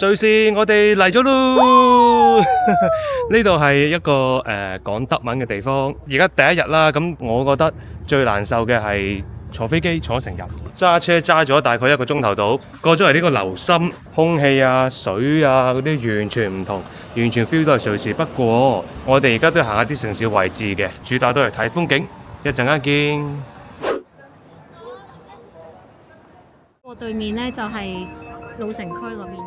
瑞士，我哋嚟咗咯！呢度係一個講德文嘅地方。而家第一日啦，咁我覺得最難受嘅係坐飛機坐成日，揸車揸咗大概1個鐘頭到，過咗嚟呢個留心，空氣啊、水啊嗰啲完全唔同，完全 feel 到係瑞士。不過我哋而家都行下啲城市位置嘅，主打都係睇風景。一陣間見。過對面呢，就係老城區嗰邊。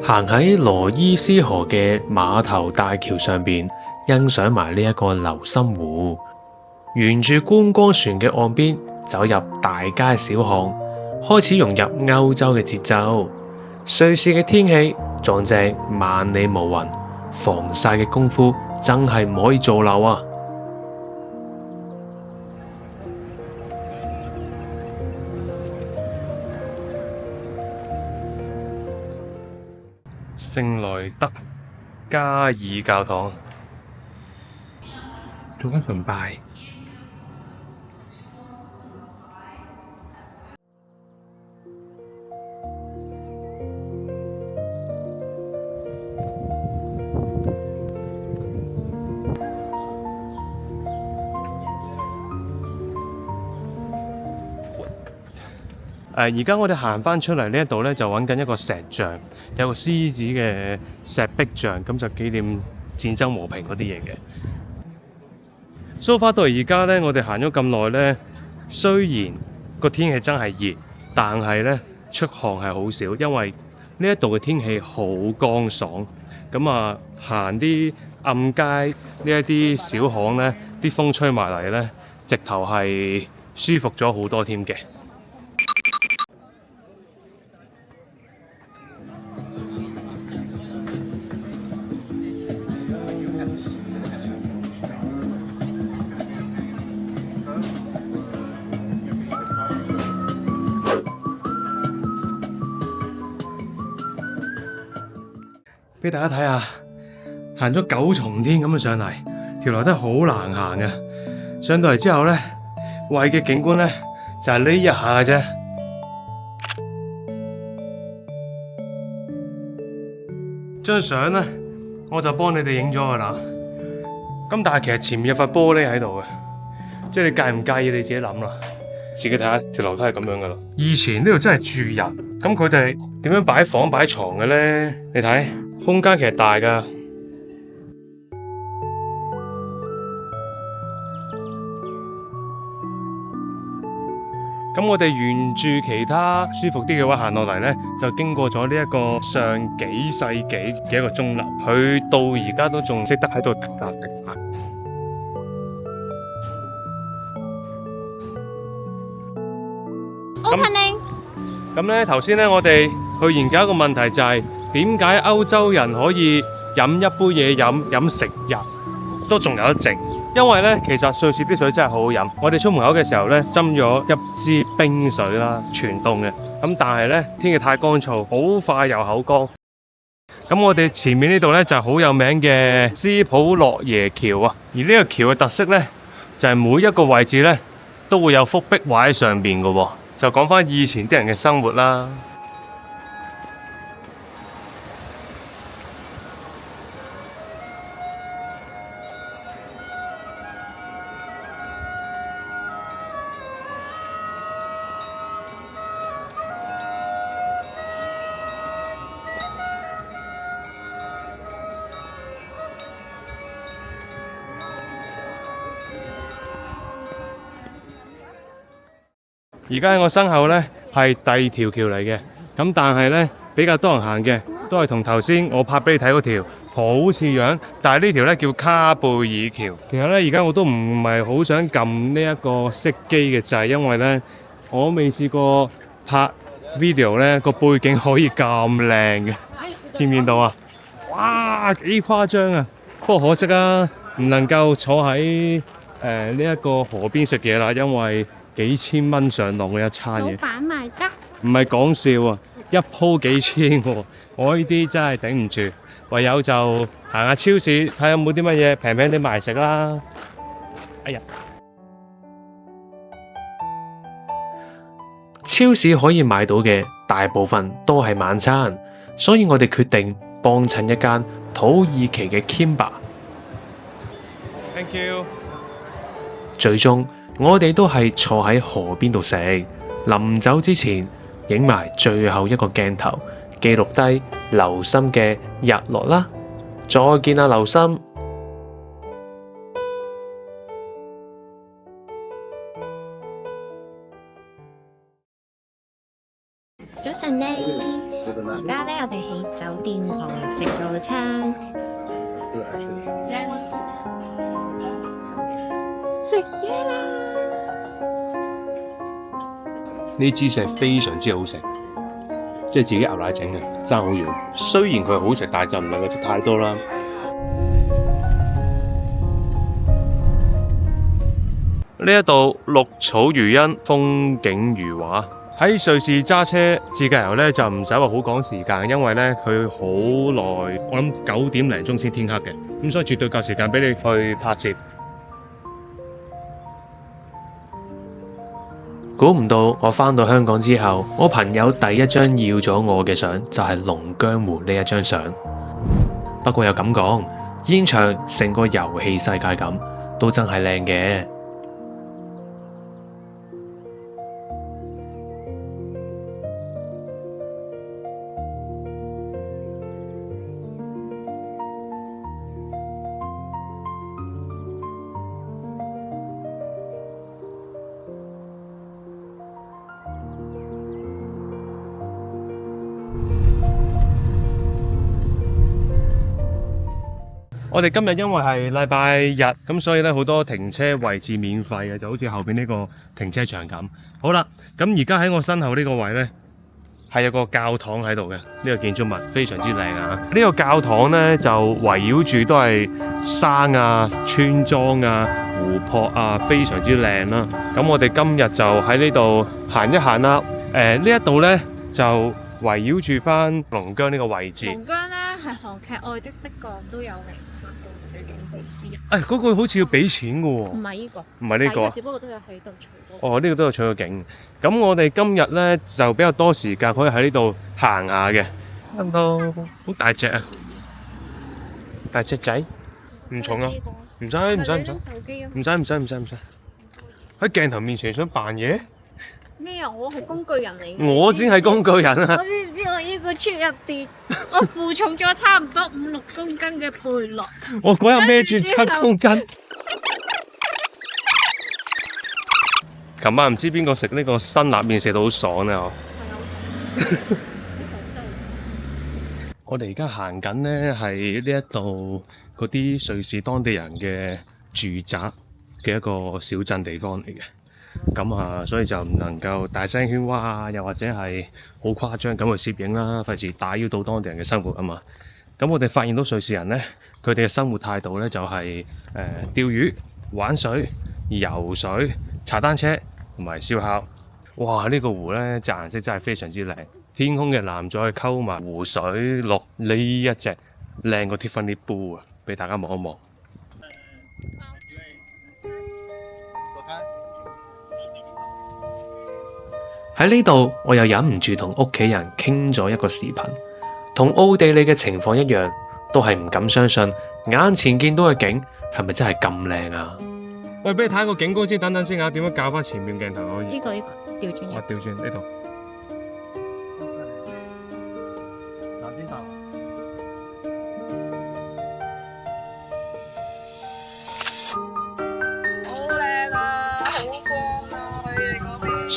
行喺羅伊斯河嘅碼頭大橋上邊，欣賞埋呢一個流心湖，沿住觀光船嘅岸邊走入大街小巷，開始融入歐洲嘅節奏。瑞士嘅天氣撞正萬里無雲，防曬嘅功夫真係唔可以做漏啊！聖萊德加爾教堂做緊崇拜。而家我哋行翻出嚟呢一度呢，就揾緊一個石像，有個獅子嘅石壁像，咁就紀念戰爭和平嗰啲嘢嘅。So far到而家呢，我哋行咗咁耐呢，雖然個天氣真係熱，但係呢出汗係好少，因為呢一度嘅天氣好乾爽。咁啊，行啲暗街呢一啲小巷呢，啲風吹埋嚟呢，直頭係舒服咗好多添嘅。俾大家睇下，行咗9重天咁樣上嚟，條樓梯好難行嘅。上到嚟之後呢，為嘅景觀呢，就係呢一下嘅啫。張相呢，我就幫你哋影咗噶啦。咁但係其實前面有塊玻璃喺度嘅，即係你介唔介意你自己諗啦。自己睇下條樓梯係咁樣噶啦。以前呢度真係住人，咁佢哋點樣擺房擺床嘅呢？你睇。空間其實大㗎，咁我哋沿住其他舒服啲嘅話行落嚟呢，就經過咗呢一個上幾世紀嘅一個鐘樓，佢到而家都仲識得喺度滴答滴答。Opening。咁呢頭先呢，我哋去研究一個問題，就係點解歐洲人可以飲一杯嘢飲成日都仲有得剩？因為呢，其實瑞士啲水真係好好飲。我哋出門口嘅時候呢，斟咗一支冰水啦，全凍嘅。咁但係呢，天氣太乾燥，好快又口乾。咁我哋前面呢度呢，就係好有名嘅斯普洛耶橋啊。而呢個橋嘅特色呢，就係每一個位置呢，都會有幅壁畫喺上邊嘅喎。就講翻以前啲人嘅生活啦。而家喺我身後呢，係第2條橋嚟嘅，咁但係呢，比較多人行嘅，都係同頭先我拍俾你睇嗰條好似樣，但係呢條呢叫卡貝爾橋。其實呢，而家我都唔係好想撳呢一個熄機嘅掣，因為呢，我未試過拍 video 呢個背景可以咁靚嘅，見唔見到啊？哇，幾誇張啊！不過可惜啊，唔能夠坐喺呢一個河邊食嘢啦，因為幾千蚊上籠嘅一餐嘢，老闆埋得，唔係講笑啊！一鋪幾千喎，我呢啲真係頂唔住，唯有就行下超市睇下有冇啲乜嘢平平啲賣食啦。哎呀，超市可以買到嘅大部分都係晚餐，所以我哋決定幫襯一間土耳其嘅 Kimbap。Thank you。最終我哋都係坐喺河邊度食，臨走之前影埋最後一個鏡頭，記錄低劉森嘅日落啦。再見啊，劉森！早晨呢，而家咧我哋喺酒店度食早餐，食嘢啦！呢芝士係非常之好食，即係自己牛奶整嘅，爭好遠。雖然佢好食，但係就唔能夠食太多啦。呢一度綠草如茵，風景如畫。喺瑞士揸車自駕遊咧就唔使話好趕時間，因為咧佢好耐，我諗9點零鐘先天黑嘅，咁所以絕對夠時間俾你去拍攝。估唔到我返到香港之後，我朋友第一張要咗我嘅相就係龍江湖呢一張相。不過又咁講，現場成個遊戲世界咁，都真係靚嘅。我哋今日因為係禮拜日，咁所以咧好多停車位置免費嘅，就好似後邊呢個停車場咁。好啦，咁而家喺我身後呢個位呢，係有個教堂喺度嘅，呢個建築物非常之靚啊！呢個教堂呢，就圍繞住都係山啊、村莊啊、湖泊啊，非常之靚啦。咁我哋今日就喺呢度行一行啦。呢一度呢，就圍繞住翻龍江呢個位置。龍江呢係韓劇《愛的迫降》都有嚟。嗰個好似要俾錢嘅喎，唔係呢個，唔係呢個，只不過都有喺度取過。哦，呢個都有取過景。咁我哋今日咧就比較多時間可以喺呢度行下嘅。Hello，好大隻啊！大隻仔，唔重啊，唔使喺鏡頭面前想扮嘢。咩啊？我係工具人嚟嘅。我先係工具人啊！我知唔知我呢個出入邊，我負重咗差唔多5、6公斤嘅背囊。我嗰日孭住7公斤。琴晚唔知邊個食呢個辛辣麵食到好爽咧嗬！我哋而家行緊呢係呢一度嗰啲瑞士當地人嘅住宅嘅一個小鎮地方嚟嘅。咁啊，所以就唔能夠大聲喧嘩啊，又或者係好誇張咁去攝影啦，費事打擾到當地人嘅生活啊嘛。咁我哋發現到瑞士人呢，佢哋嘅生活態度呢，就係釣魚、玩水、游水、踩單車同埋燒烤。哇！呢個湖呢，隻顏色真係非常之靚，天空嘅藍再溝埋湖水綠呢一隻靚過 Tiffany Blue 啊，俾大家望一望。喺呢度，我又忍唔住同屋企人傾咗一個視頻，同奧地利嘅情況一樣，都係唔敢相信眼前見到嘅景係咪真係咁靚啊！喂，俾你睇個景觀先，等等先嚇，點樣校翻前面鏡頭可以？呢個調轉。我調轉呢度。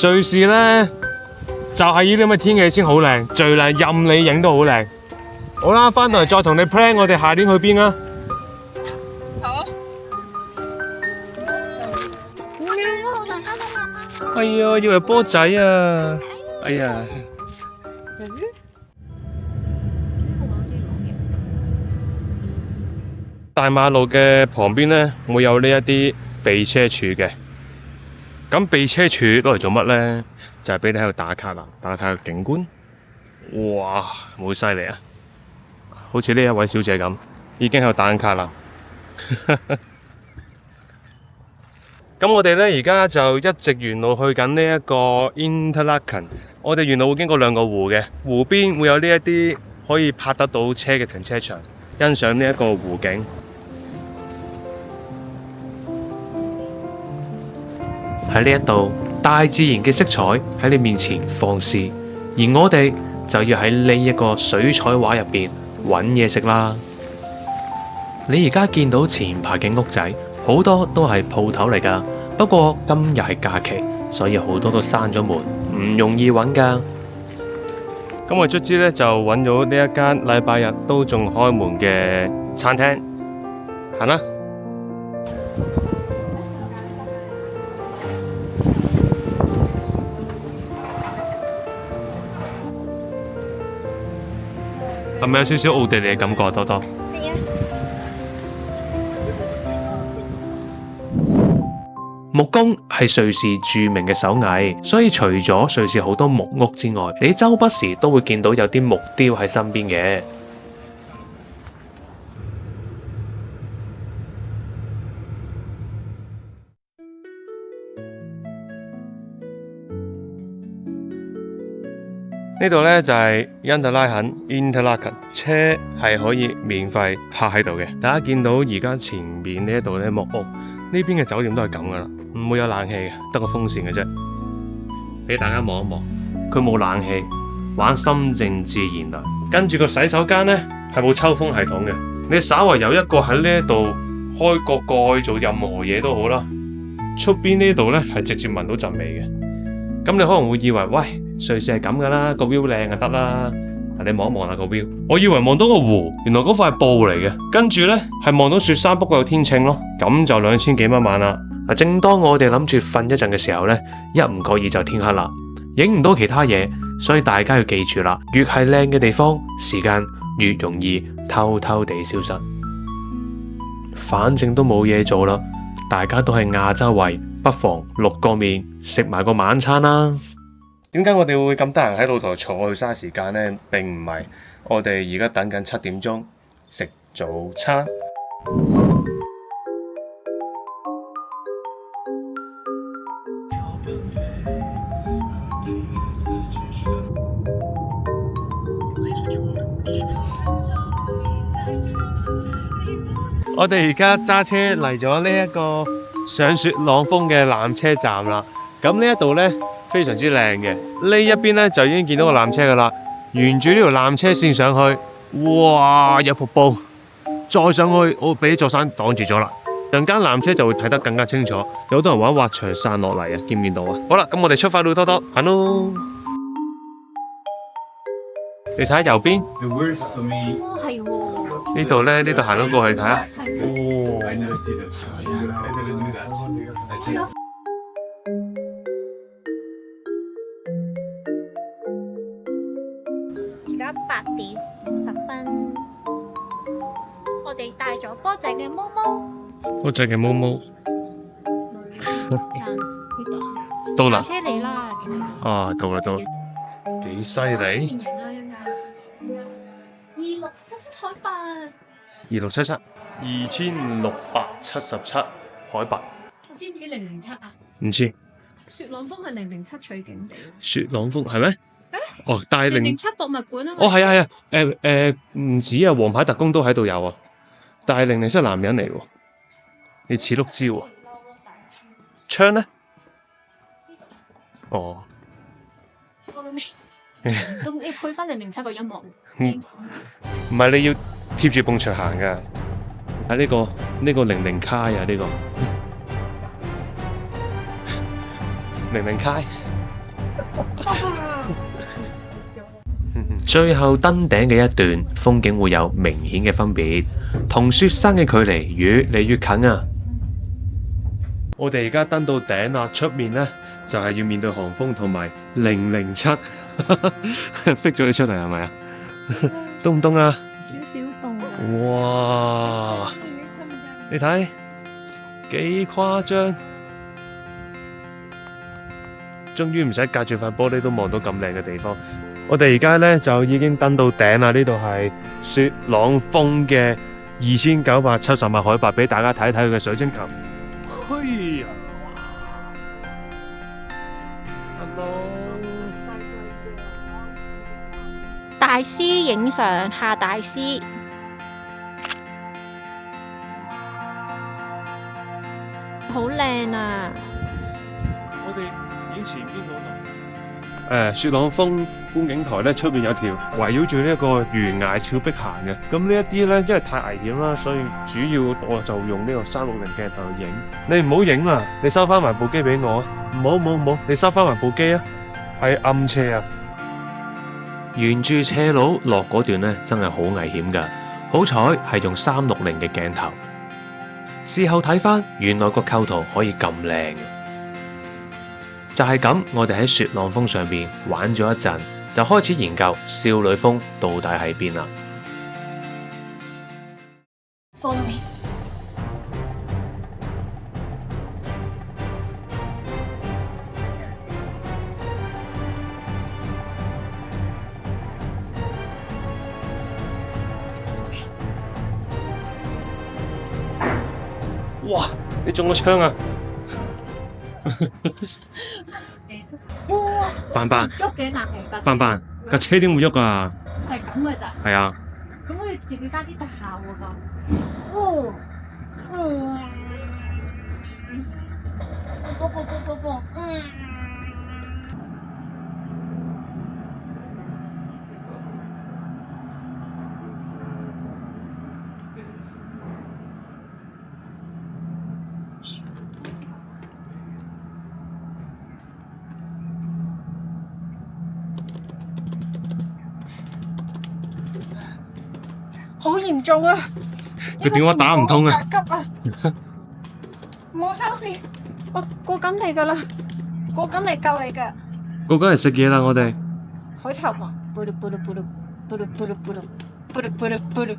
瑞士呢，就係呢啲咁嘅天氣先好靚，最靚，任你影都好靚。好啦，翻到嚟再同你 plan 我哋下年去邊啊？好。哎呀，以為波仔啊！哎呀，大馬路嘅旁邊呢，會有呢一啲避車處嘅。咁避車處攞嚟做乜呢？就係俾你喺度打卡啦，打卡個景觀。哇，好犀利啊！好似呢一位小姐咁，已經喺度打緊卡啦。咁咁我哋呢而家就一直沿路去緊呢一個 Interlaken。我哋沿路會經過兩個湖嘅，湖邊會有呢一啲可以泊得到車嘅停車場，欣賞呢一個湖景。喺呢一度，大自然嘅色彩喺你面前放肆，而我哋就要喺呢一個水彩畫入邊揾嘢食啦。你而家見到前排嘅屋仔，好多都係鋪頭嚟㗎。不過今日係假期，所以好多都閂咗門，唔容易揾㗎。咁我卒之呢，就揾咗呢一間禮拜日都仲開門嘅餐廳，行啦。係咪有少少奧地利嘅感覺？多多。木工係瑞士著名嘅手藝，所以除咗瑞士好多木屋之外，你周不時都會見到有啲木雕喺身邊嘅。呢度呢就係Interlaken，車係可以免費泊喺度嘅。大家見到而家前面呢一度呢木屋，呢邊嘅酒店都係咁噶啦，唔會有冷氣嘅，得個風扇嘅啫。俾大家望一望，佢冇冷氣，玩心靜自然涼。跟住個洗手間呢係冇抽風系統嘅，你稍為有一個喺呢度開個蓋做任何嘢都好啦。出邊呢度呢係直接聞到陣味嘅。咁你可能會以為，喂，瑞士係咁噶啦，個 view 靚就得啦。你望一望下個 view，我以為望到個湖，原來嗰塊係布嚟嘅。跟住呢係望到雪山，不過有天秤咯。咁就2000幾蚊晚啦。正當我哋諗住瞓一陣嘅時候呢，一唔覺意就天黑啦，影唔到其他嘢，所以大家要記住啦，越係靚嘅地方，時間越容易偷偷地消失。反正都冇嘢做啦，大家都係亞洲胃，不妨淥個麵，食埋個晚餐啦。點解我哋會咁得閒喺露台坐去嘥時間呢？並唔係，我哋而家等緊7點鐘食早餐。我哋而家揸車嚟咗呢一個上雪朗峰嘅纜車站啦。咁呢一度呢，非常之靚嘅，呢一邊呢，就已經見到個纜車噶啦。沿住呢條纜車線上去，哇，有瀑布，再上去我俾座山擋住咗啦。陣間纜車就會睇得更加清楚。有好多人玩滑翔傘落嚟啊，見唔見到啊？好啦，咁我哋出發到多多行咯。你睇下右邊，係喎。呢度呢，呢度行咗過去睇下。而家8點50分，我哋帶咗波仔嘅毛毛。波仔嘅毛毛。到啦。車嚟啦。啊，到啦到啦，幾犀利！2677海拔。2677，2677海拔。知唔知007啊？唔知。雪朗峰係007取景地。雪朗峰係咩？哦，但係007博物館啊嘛。哦，係啊係啊，唔止啊，王牌特工都喺度有啊，但係007男人嚟喎，你似碌蕉喎。槍呢？哦。咁你配翻007個音樂。唔係，你要貼住埲牆行㗎。啊，呢個00卡啊，呢個00卡。最後登頂嘅一段風景會有明顯嘅分別，同雪山嘅距離越嚟越近啊！我哋而家登到頂啦，出面呢就係要面對寒風同埋007，逼咗你出嚟係咪啊？凍唔凍啊？少少凍啊！哇！你睇幾誇張，終於唔使隔住塊玻璃都望到咁靚嘅地方。我哋而家呢就已經登到頂啦，呢度係雪朗峰嘅2970米海拔，俾大家睇睇佢嘅水晶球。嘿呀！大師影相下大師，好靚啊！我哋影前邊嗰度，雪朗峰觀景台咧出邊有條圍繞住呢一個懸崖峭壁行嘅。咁呢一啲咧，因為太危險啦，所以主要我就用呢個360鏡頭去影。你唔好影啦，你收翻埋部機俾我啊！唔好，你收翻埋部機啊！係暗斜啊！沿住斜路落嗰段呢，真係好危險㗎。好彩係用360嘅鏡頭。事後睇返，原來個構圖可以咁靚嘅。就係咁，我哋喺雪朗峰上邊玩咗一陣，就開始研究少女峰到底喺邊啦。封面哇！你中咗槍啊！哇！扮扮喐嘅嗱，明扮扮，架車點會喐啊？就係咁嘅咋。係啊，咁我要自己加啲特效喎咁。哦，好嚴重啊！個電話打唔通啊！急啊！唔好收線，我過緊嚟噶啦，過緊嚟救你噶。過緊嚟食嘢啦，我哋。好臭啊！咕嚕咕嚕咕嚕咕嚕咕嚕咕嚕咕嚕咕嚕咕嚕。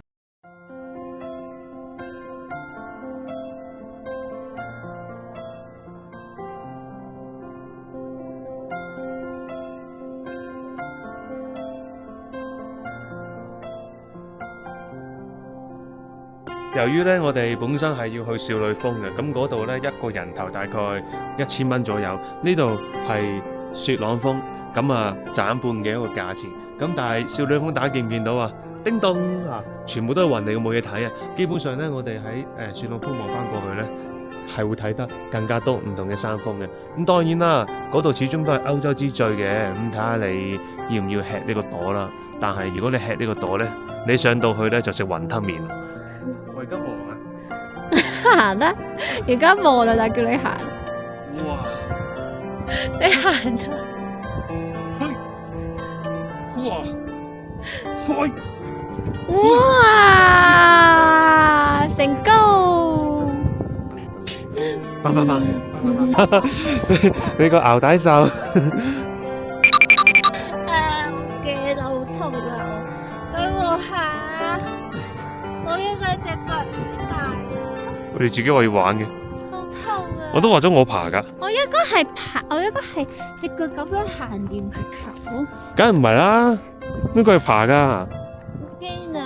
由於咧，我哋本身係要去少女峰嘅，咁嗰度咧一個人頭大概1000蚊左右。呢度係雪朗峰，咁啊斬半嘅一個價錢。咁但係少女峰大家見唔見到啊？叮咚啊，全部都係雲嚟嘅，冇嘢睇啊！基本上咧，我哋喺雪朗峰望翻過去咧，係會睇得更加多唔同嘅山峰嘅。咁當然啦，嗰度始終都係歐洲之最嘅。咁睇下你要唔要吃呢個朵啦。但係如果你吃呢個朵咧，你上到去咧就食雲吞麵。我而家忙啊！行啦，而家忙啦，就叫你行。哇！你行啦。哇！開！哇！成功！翻！你個牛帶獸。我頸好痛啊！等我下，我應該隻腳唔晒。我哋自己話要玩嘅，好痛啊！我都話咗我爬㗎。我應該係爬，我應該係隻腳咁樣行完去求。梗係唔係啦，呢個係爬㗎。驚啊！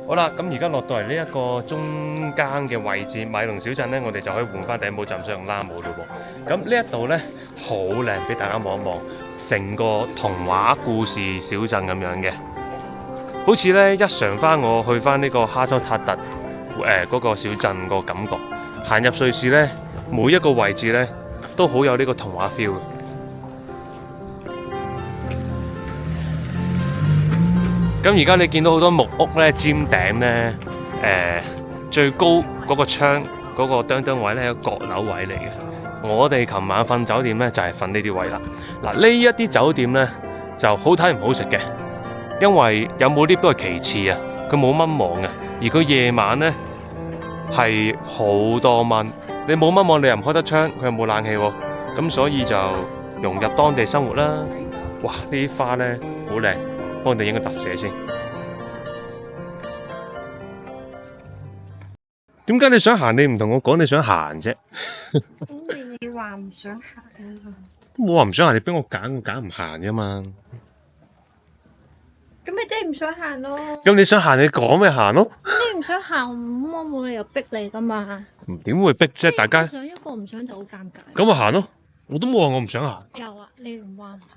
好啦，咁而家落到嚟呢一個中間嘅位置，米龍小鎮呢，我哋就可以換翻頂帽，就唔使用拉帽咯喎。咁呢一度呢，好靚，俾大家望一望，成個童話故事小鎮咁樣嘅，好似呢，一嘗翻我去翻呢個哈修塔特嗰個小鎮個感覺。行入瑞士呢，每一個位置呢，都好有呢個童話 feel。咁而家你見到好多木屋咧，尖頂咧，最高嗰個窗嗰個墩墩位咧，係個閣樓位嚟嘅。我哋琴晚瞓酒店咧就係瞓呢啲位啦。嗱，呢一啲酒店咧就好睇唔好食嘅，因為有冇 lift 都係其次啊，佢冇蚊網嘅，而佢夜晚咧係好多蚊，你冇蚊網你又唔開得窗，佢又冇冷氣喎，咁所以就融入當地生活啦。哇！呢啲花咧好靚。幫我哋影個特寫先。點解你想行？你唔同我講你想行啫。咁你話唔想行啊？我話唔想行，你俾我揀，我揀唔行噶嘛。咁你真係唔想行咯？咁你想行，你講咪行咯。你唔想行，我冇理由逼你噶嘛。點會逼啫？大家想一個唔想就好尷尬。咁咪行咯。我都冇話我唔想行。有啊，你唔話唔行，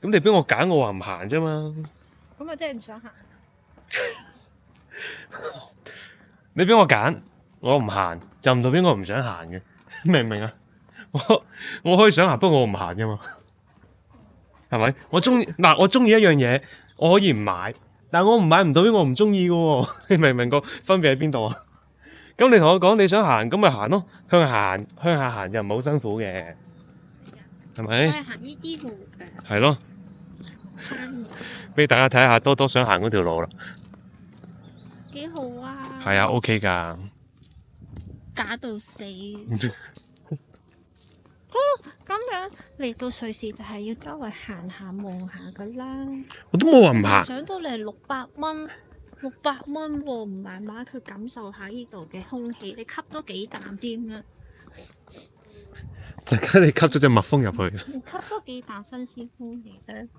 咁你俾我揀，我話唔行啫嘛。咁咪即係唔想行。你俾我揀，我唔行，就唔代表我唔想行嘅，明唔明啊？我可以想行，不過我唔行噶嘛，係咪？我中意嗱，我中意一樣嘢，我可以唔買，但係我唔買唔代表我唔中意嘅喎，你明唔明個分別喺邊度啊？咁你同我講你想行，咁咪行咯，向下行又唔係好辛苦嘅，係我咪？係行呢啲路嘅，係咯，俾大家睇下多多想行嗰條路啦。幾好啊！係啊，OK 㗎。假到死。咁樣嚟到瑞士就係要周圍行下望下噶啦。我都冇話唔行。上到嚟600蚊喎，唔慢慢去感受下呢度嘅空氣，你吸多幾啖添啦，陣間你吸咗隻蜜蜂入去。你吸多幾啖新鮮空氣咧。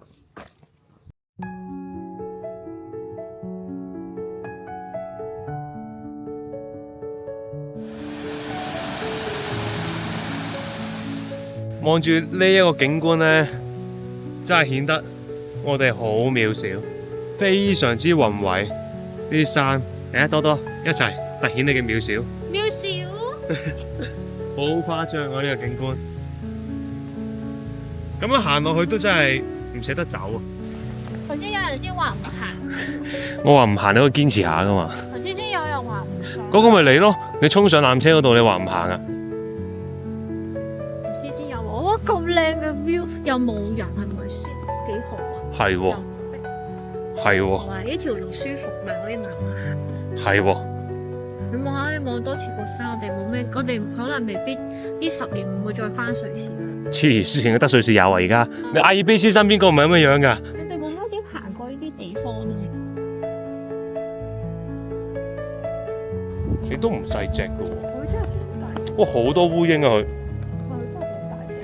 望住呢一個景觀呢，真係顯得我哋好渺小，非常之宏偉。呢啲山，嚟啊多多一齊突顯你嘅渺小。渺小，好誇張啊！呢個景觀，咁樣行落去都真係唔捨得走啊！頭先有人先話唔行，我話唔行，你可以堅持下噶嘛。頭先有人話唔上，嗰個咪你咯，你衝上纜車嗰度，你話唔行啊？頭先有話哇咁靚嘅 view 又冇人，係咪先幾好啊？係喎，又唔逼係喎，話呢條路舒服，咪可以慢慢行。係喎。你望下，你望多次個山，我哋冇咩，我哋可能未必呢10年唔會再翻瑞士啦。黐線嘅，得瑞士有啊！而家你阿爾卑斯山邊個唔係咁嘅樣㗎？我哋冇乜點行過呢啲地方啊。你都唔細隻㗎喎。佢真係幾大，哇！好多烏蠅啊佢。佢真係幾大隻。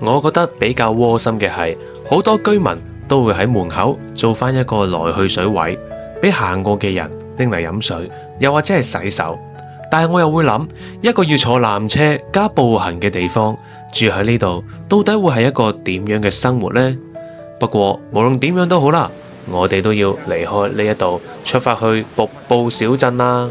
我覺得比較窩心嘅係，好多居民都會喺門口做返一個來去水位，俾行過嘅人拎嚟飲水，又或者係洗手。但係我又會諗，一個要坐纜車加步行嘅地方，住喺呢度，到底會係一個點樣嘅生活呢？不過無論點樣都好啦，我哋都要離開呢一度，出發去瀑布小鎮啦。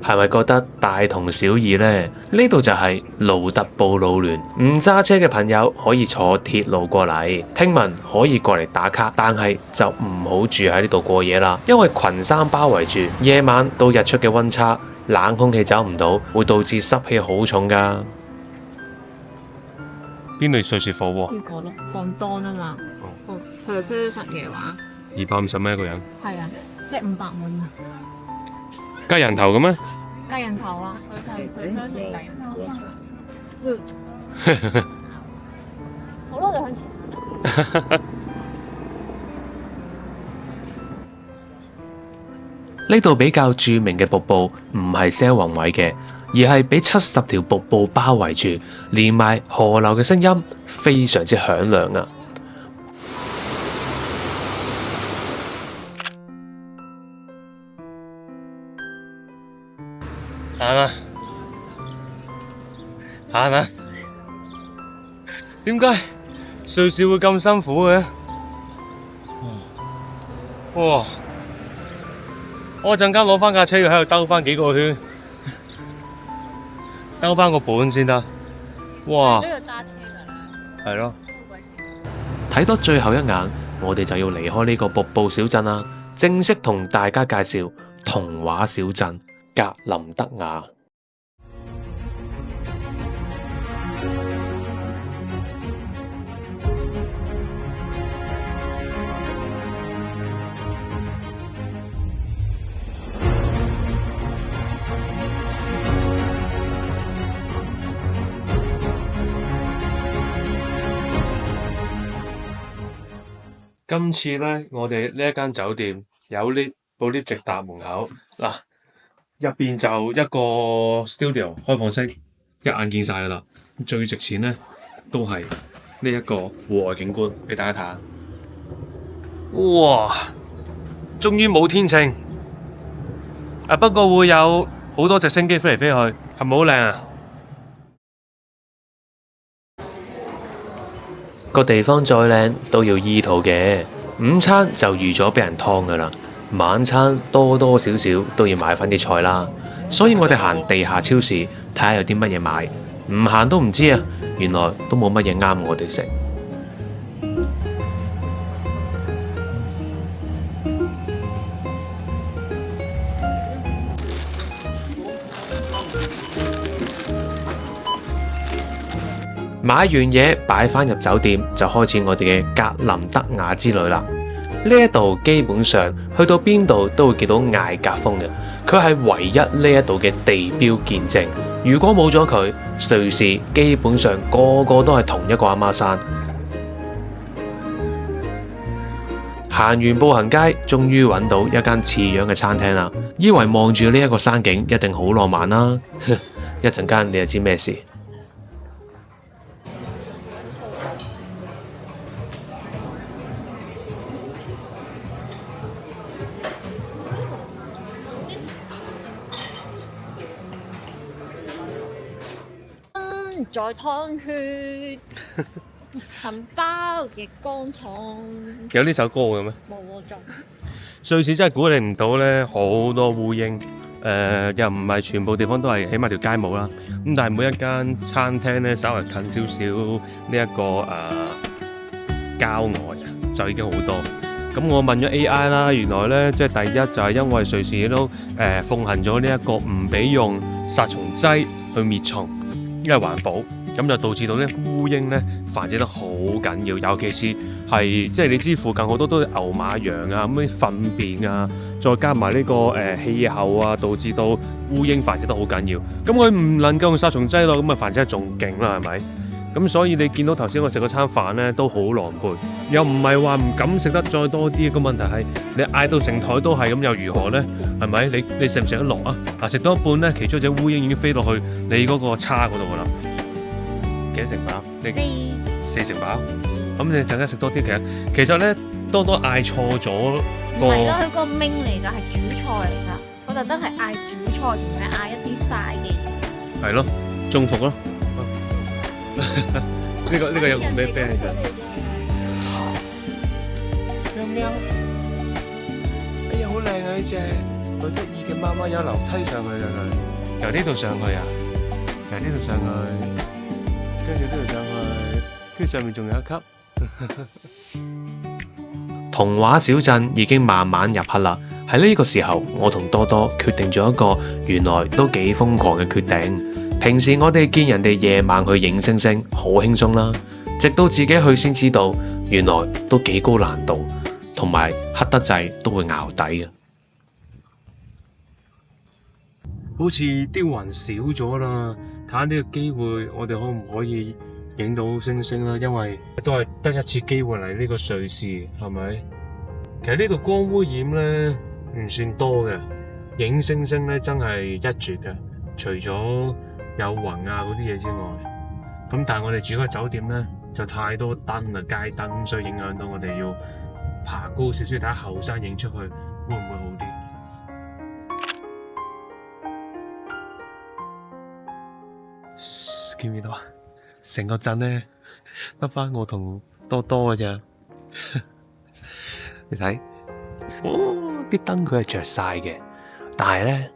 係咪覺得大同小異呢？呢度就係盧特布魯聯，唔揸車嘅朋友可以坐鐵路過嚟，聽聞可以過嚟打卡，但係就唔好住喺呢度過夜啦，因為群山包圍住，夜晚到日出嘅溫差，冷空氣走唔到，會導致濕氣好重㗎。邊度瑞士火鍋？呢個咯，放當啊嘛。佢 person 嘅話， 250蚊一個人，係啊，即係500蚊啊。雞人頭嘅咩？雞人頭啊，佢係 person 雞人頭。好啦，我哋向前。呢度比較著名嘅瀑布唔係 sell 宏偉嘅，而係俾70條瀑布包圍住，連埋河流嘅聲音非常之響亮啊！行啊，行啊！點解瑞士會咁辛苦嘅？哇！我陣間攞翻架車要喺度兜翻幾個圈，兜翻個本先得。哇！都要揸車㗎啦。係咯。睇多最後一眼，我哋就要離開呢個瀑布小鎮啦，正式同大家介紹童話小鎮格林德瓦。今次呢，我哋呢一間酒店有 lift，部 lift 直達門口嗱，入邊就一個 studio 開放式，一眼見晒噶啦。最值錢呢，都係呢一個戶外景觀，俾大家睇下。哇！終於冇天晴，不過會有好多直升機飛嚟飛去，係咪好靚啊？個地方再靚都要醫肚嘅，午餐就預咗俾人劏噶啦，晚餐多多少少都要買翻啲菜啦，所以我哋行地下超市睇下有啲乜嘢買，唔行都唔知啊，原來都冇乜嘢啱我哋食。買完嘢擺返入酒店，就開始我哋嘅格林德瓦之旅啦。呢一度基本上去到邊度都會見到艾格峰嘅，佢係唯一呢一度嘅地標見證。如果冇咗佢，瑞士基本上個個都係同一個阿媽山。行完步行街，終於揾到一間似樣嘅餐廳啦。以為望住呢一個山景一定好浪漫啦，一陣間你就知咩事。再湯血，杏鮑嘅乾湯。有呢首歌嘅咩？冇喎，仲瑞士真係估你唔到咧，好多烏蠅。又唔係全部地方都係，起碼條街冇啦。咁但係每一間餐廳咧，稍為近少少呢一個郊外就已經好多。咁我問咗 AI 啦，原來咧即係第一就係因為瑞士都奉行咗呢一個唔俾用殺蟲劑去滅蟲。因為環保，咁就導致到咧烏蠅咧繁殖得好緊要，尤其是係即係你知附近好多都係牛馬羊啊咁啲糞便啊，再加埋呢個氣候啊，導致到烏蠅繁殖得好緊要。咁佢唔能夠用殺蟲劑咯，咁啊繁殖得仲勁啦，係咪？咁所以你見到頭先我食嗰餐飯咧都好狼狽，又唔係話唔敢食得再多啲。個問題係你嗌到成台都係咁，又如何咧？係咪？你食唔食得落啊？嗱，食到一半咧，其中一隻烏蠅已經飛落去你嗰個叉嗰度噶啦。幾多成飽？四成飽。咁你陣間食多啲。其實咧，多多嗌錯咗唔係咯，佢個名嚟㗎，係主菜嚟㗎。我特登係嗌主菜，唔係嗌一啲曬嘅嘢。係咯，中伏咯。呢個有咩啤嚟㗎？喵喵！哎呀，好靚啊！呢隻好得意嘅貓貓，有樓梯上去㗎佢。由呢度上去啊？由呢度上去，跟住呢度上去，跟住上面仲有一級。童話小鎮已經慢慢入黑啦。喺呢個時候，我同多多決定咗一個原來都幾瘋狂嘅決定。平時我哋見人哋夜晚去影星星，好輕鬆啦。直到自己去先知道，原來都幾高難度，同埋黑得滯都會淆底嘅。好似啲雲少咗啦，睇下呢個機會，我哋可唔可以影到星星啦？因為都係得一次機會嚟呢個瑞士，係咪？其實呢度光污染咧唔算多嘅，影星星咧真係一絕嘅。除咗有雲啊嗰啲嘢之外，咁但係我哋住嗰個酒店咧就太多燈啦，街燈，所以影響到我哋要爬高少少睇下後山影出去會唔會好啲？見唔見到啊？成個鎮咧得翻我同多多嘅咋？你睇，啲燈佢係着晒嘅，但係咧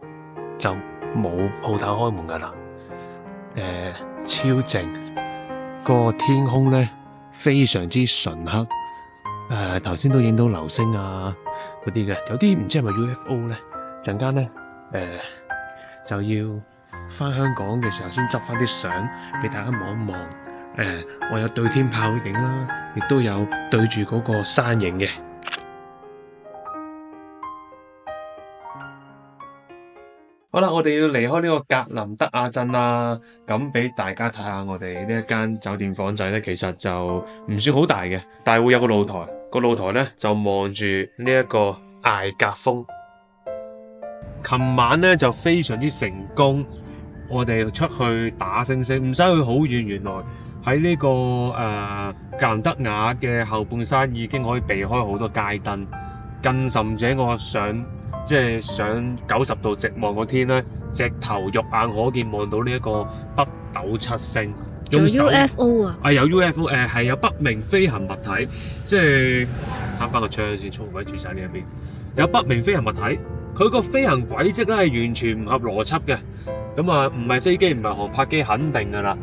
就冇鋪頭開門噶啦。超靜，個天空咧非常之純黑。頭先都影到流星啊嗰啲嘅，有啲唔知係咪 UFO 咧？陣間咧就要翻香港嘅時候先執翻啲相俾大家望一望。我有對天炮影啦，亦都有對住嗰個山影嘅。好啦，我哋要離開呢個格林德瓦鎮啦，咁俾大家睇下我哋呢一間酒店房仔咧，其實就唔算好大嘅，但係會有個露台，個露台咧就望住呢一個艾格峰。琴晚咧就非常之成功，我哋出去打星星，唔使去好遠，原來喺呢個格蘭德瓦嘅後半山已經可以避開好多街燈，更甚者我上90度直望個天咧，直頭肉眼可見望到呢一個北斗七星。仲有 UFO 啊！有 UFO， 係有不明飛行物體，即係閂翻個窗先，衝鬼住晒呢一邊。有不明飛行物體，佢個飛行軌跡咧係完全唔合邏輯嘅。咁啊，唔係飛機，唔係航拍機，肯定噶啦。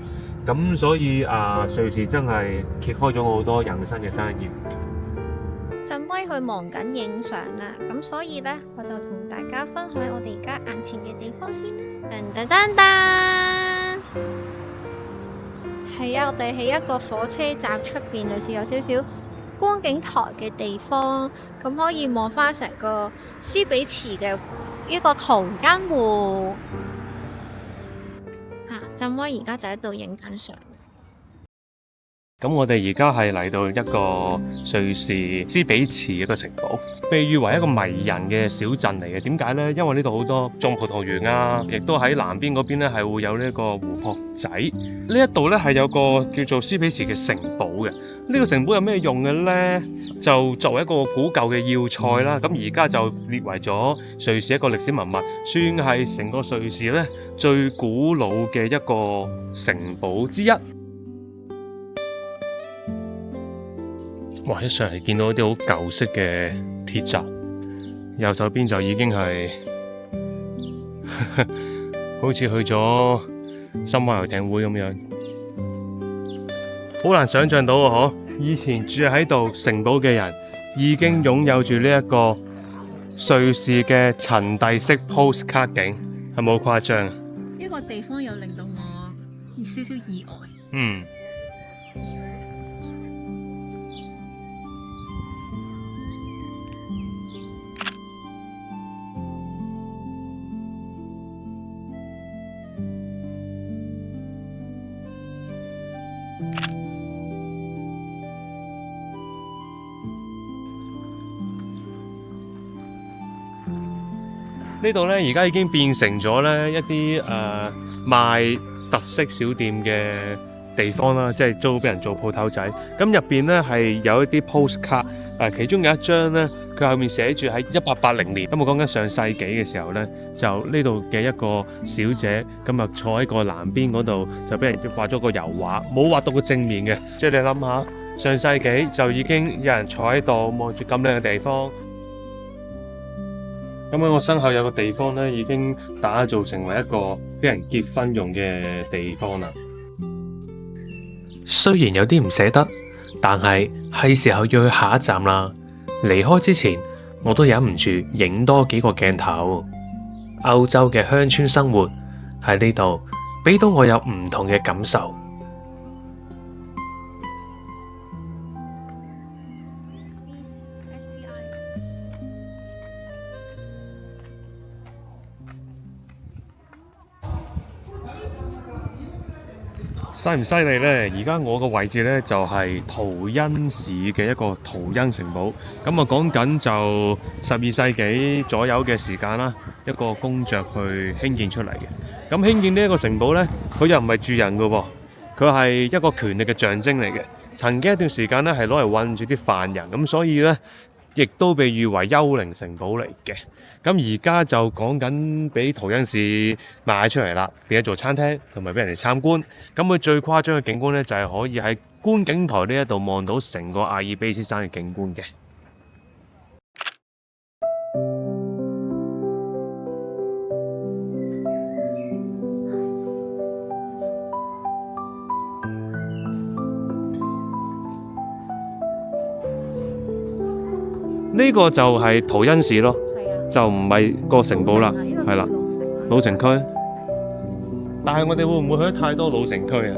咁所以瑞士真係揭開咗我好多人生嘅生意。振威佢忙緊影相啦，咁所以呢，我就同大家分享我哋而家眼前嘅地方先啦。噔噔噔噔，係啊，我哋喺一個火車站出邊，類似有少少觀景台嘅地方，咁可以望翻成個斯比茨嘅呢個圖間湖。振威而家就喺度影緊相。咁我哋而家係嚟到一個瑞士斯比茨一個城堡，被譽為一個迷人嘅小鎮嚟嘅。點解呢？因為呢度好多種葡萄園啊，亦都喺南邊嗰邊咧係會有呢個湖泊仔。呢一度咧係有個叫做斯比茨嘅城堡嘅。呢個城堡有咩用嘅呢？就作為一個古舊嘅要塞啦。咁而家就列為咗瑞士一個歷史文物，算係成個瑞士咧最古老嘅一個城堡之一。哇！一上嚟見到啲好舊式嘅鐵閘，右手邊就已經係好似去咗深灣遊艇會咁樣，好難想像到啊！嗬，以前住喺度城堡嘅人已經擁有住呢一個瑞士嘅層遞式 postcard 景，係咪好誇張？呢個地方有令到我有少少意外。嗯。呢度呢，而家已經變成咗呢一啲賣特色小店嘅地方啦，即係租俾人做鋪頭仔。咁入邊呢，係有一啲 postcard，其中有一張呢，佢後面寫住喺1880年，咁我講緊上世紀嘅時候呢，就呢度嘅一個小姐咁啊坐喺個南邊嗰度，就俾人畫咗個油畫，冇畫到個正面嘅。即係你諗下，上世紀就已經有人坐喺度望住咁靚嘅地方。咁喺我身後有個地方咧，已經打造成為一個俾人結婚用嘅地方啦。雖然有啲唔捨得，但係時候要去下一站啦。離開之前，我都忍唔住影多幾個鏡頭。歐洲嘅鄉村生活喺呢度，俾到我有唔同嘅感受。犀唔犀利呢？而家我個位置呢，就係圖恩市嘅一個圖恩城堡。咁啊講緊就12世紀左右嘅時間啦，一個公爵去興建出嚟嘅。咁興建呢一個城堡呢，佢又唔係住人噶喎，佢係一個權力嘅象徵嚟嘅。曾經一段時間呢，係攞嚟韞住啲犯人，咁所以呢，亦都被譽為幽靈城堡嚟嘅。咁而家就講緊俾圖恩市賣出嚟啦，變咗做餐廳同埋俾人哋參觀。咁佢最誇張嘅景觀呢，就係可以喺觀景台呢一度望到成個阿爾卑斯山嘅景觀嘅。呢個就係圖恩市咯。就唔係個城堡啦，係啦，老城區。但係我哋會唔會去得太多老城區啊？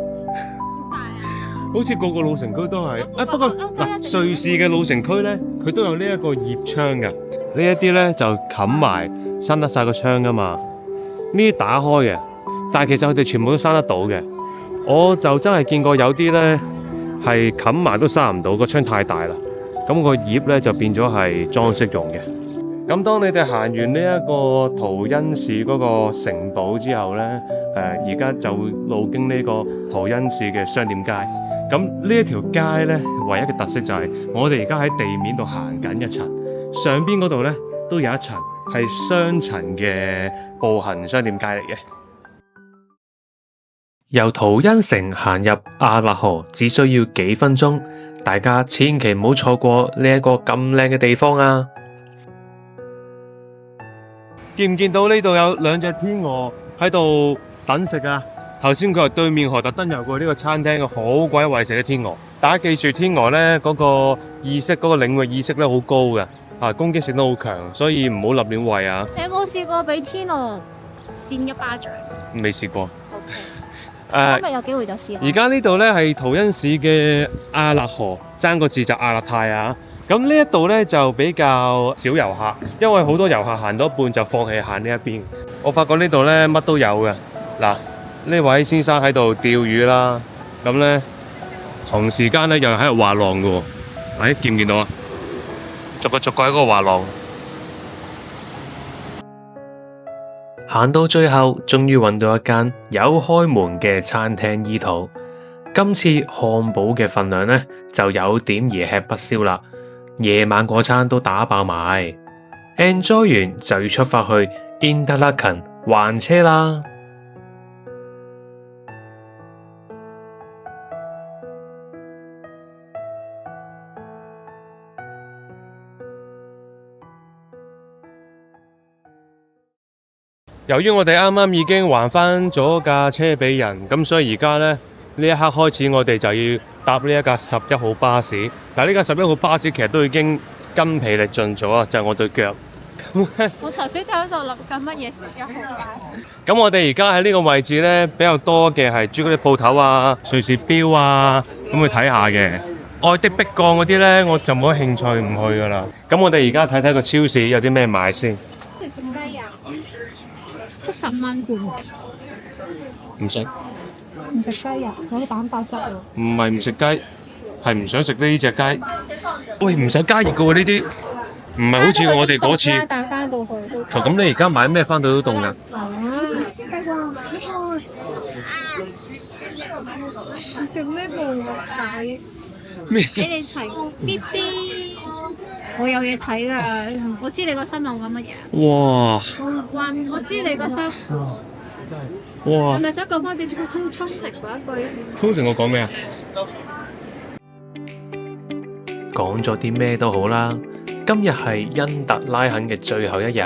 好似個個老城區都係。不過嗱，瑞士嘅老城區咧，佢都有呢一個葉窗嘅。呢一啲咧就冚埋，閂得晒個窗噶嘛。呢啲打開嘅，但係其實佢哋全部都閂得到嘅。我就真係見過有啲咧係冚埋都閂唔到，個窗太大啦。咁個葉咧就變咗係裝飾用嘅。咁當你哋行完呢一個圖恩市嗰個城堡之後呢，而家就會路經呢個圖恩市嘅商店街。咁呢一條街呢，唯一嘅特色就係我哋而家喺地面度行緊一層，上邊嗰度呢都有一層係雙層嘅步行商店街嚟嘅。由圖恩城行入亞勒河只需要幾分鐘，大家千祈唔好錯過呢一個咁靚嘅地方啊！見唔見到呢度有兩隻天鵝喺度等食啊？頭先佢係對面河特登游過呢個餐廳嘅，好鬼為食嘅天鵝。大家記住，天鵝呢嗰個意識、嗰個領域意識咧好高嘅，攻擊性都好強，所以唔好立亂餵啊！你有冇試過俾天鵝扇一巴掌？未試過。 OK，今日有機會就試下。而家呢度呢係圖恩市嘅亞勒河，爭個字就亞勒泰啊。咁呢一度呢就比較少遊客，因為好多遊客行到一半就放棄行呢一邊。我發覺呢度呢乜都有嘅。嗱，呢位先生喺度釣魚啦，咁呢同時間呢有人喺度滑浪嘅喎。見唔見到啊？逐個喺嗰個滑浪。行到最後，終於揾到一間有開門嘅餐廳醫肚。今次漢堡嘅份量呢，就有點而吃不消啦。夜晚嗰餐都打爆埋。enjoy 完就要出發去 Interlaken 還車啦。由於我哋啱啱已經還翻咗架車俾人，咁所以而家呢一刻開始，我哋就要搭呢一架11號巴士。嗱，呢架11號巴士其實都已經筋疲力盡咗啊，就係我對腳。我頭先就喺度諗緊乜嘢11號巴士。咁我哋而家喺呢個位置呢，比較多嘅係朱古力鋪頭啊、瑞士錶啊，咁去睇下嘅。愛的迫降嗰啲呢，我就冇興趣唔去噶啦。咁我哋而家睇睇個超市有啲咩買先。雞油70蚊半隻，唔食。唔食雞油，有蛋白質喎。唔係唔食雞，係唔想食呢隻雞。喂，唔使加熱嘅喎呢啲，唔係好似我哋嗰次。帶翻到去都。咁你而家買咩翻到都凍㗎？做咩冇睇？咩？俾你睇啲啲，我有嘢睇㗎。我知你個心諗緊乜嘢。哇！我知你個心。哇！係咪想講翻少沖繩嗰一句？沖繩我講咩啊？講咗啲咩都好啦，今日係因特拉肯嘅最後一日，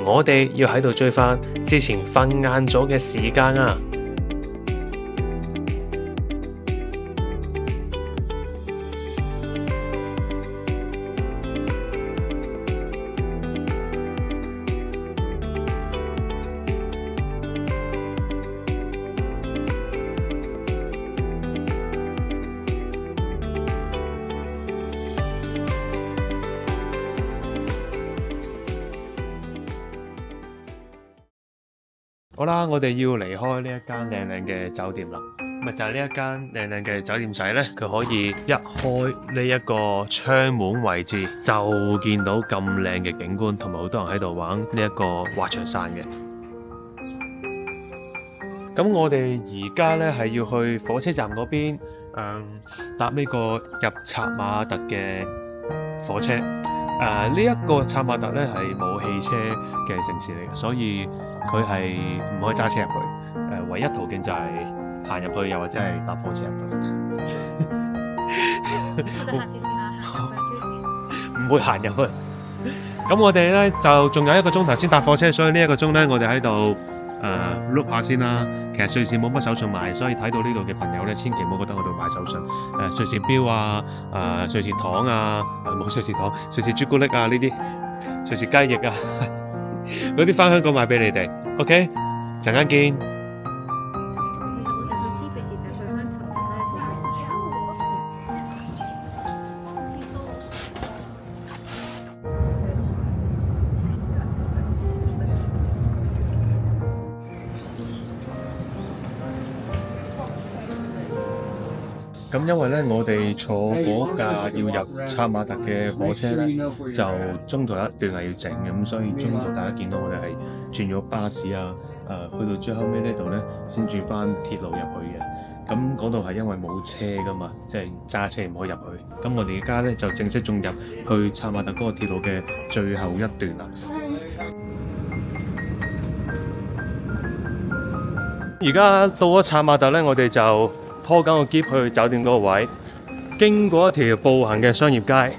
我哋要喺度追翻之前瞓晏咗嘅時間啊！好啦，我哋要離開呢一間靚靚嘅酒店啦。咪就係呢一間靚靚嘅酒店仔呢，佢可以一開呢一個窗門位置，就見到咁靚嘅景觀，同埋好多人喺度玩呢一個滑翔傘嘅。咁我哋而家呢係要去火車站嗰邊，搭呢個入策馬特嘅火車。呢一個策馬特呢係冇汽車嘅城市嚟嘅，所以佢係唔可以揸車入去。唯一途徑就係行入去，又或者係搭火車入去。我哋下次試下行入去挑戰。唔會行入去。咁我哋呢就仲有1個鐘頭先搭火車，所以呢1個鐘呢，我哋喺度碌下先啦。其實瑞士冇乜手信買，所以睇到呢度嘅朋友呢，千祈唔好覺得我度買手信。瑞士錶啊，瑞士糖啊，冇瑞士糖，瑞士朱古力啊呢啲，瑞士雞翼啊，嗰啲翻香港買俾你哋。OK， 陣間見。其實我哋去斯比士就去嗰間茶樓咧，佢係咁因為咧，我哋坐嗰架要入策馬特嘅火車咧，就中途有一段係要整嘅，咁所以中途大家見到我哋係轉咗巴士啊，去到最後尾呢度咧，先轉翻鐵路入去嘅。咁嗰度係因為冇車噶嘛，即係揸車唔可以入去。咁我哋而家咧就正式進入去策馬特嗰個鐵路嘅最後一段啦。而家到咗策馬特咧，我哋就拖緊個篋去酒店嗰個位，經過一條步行嘅商業街。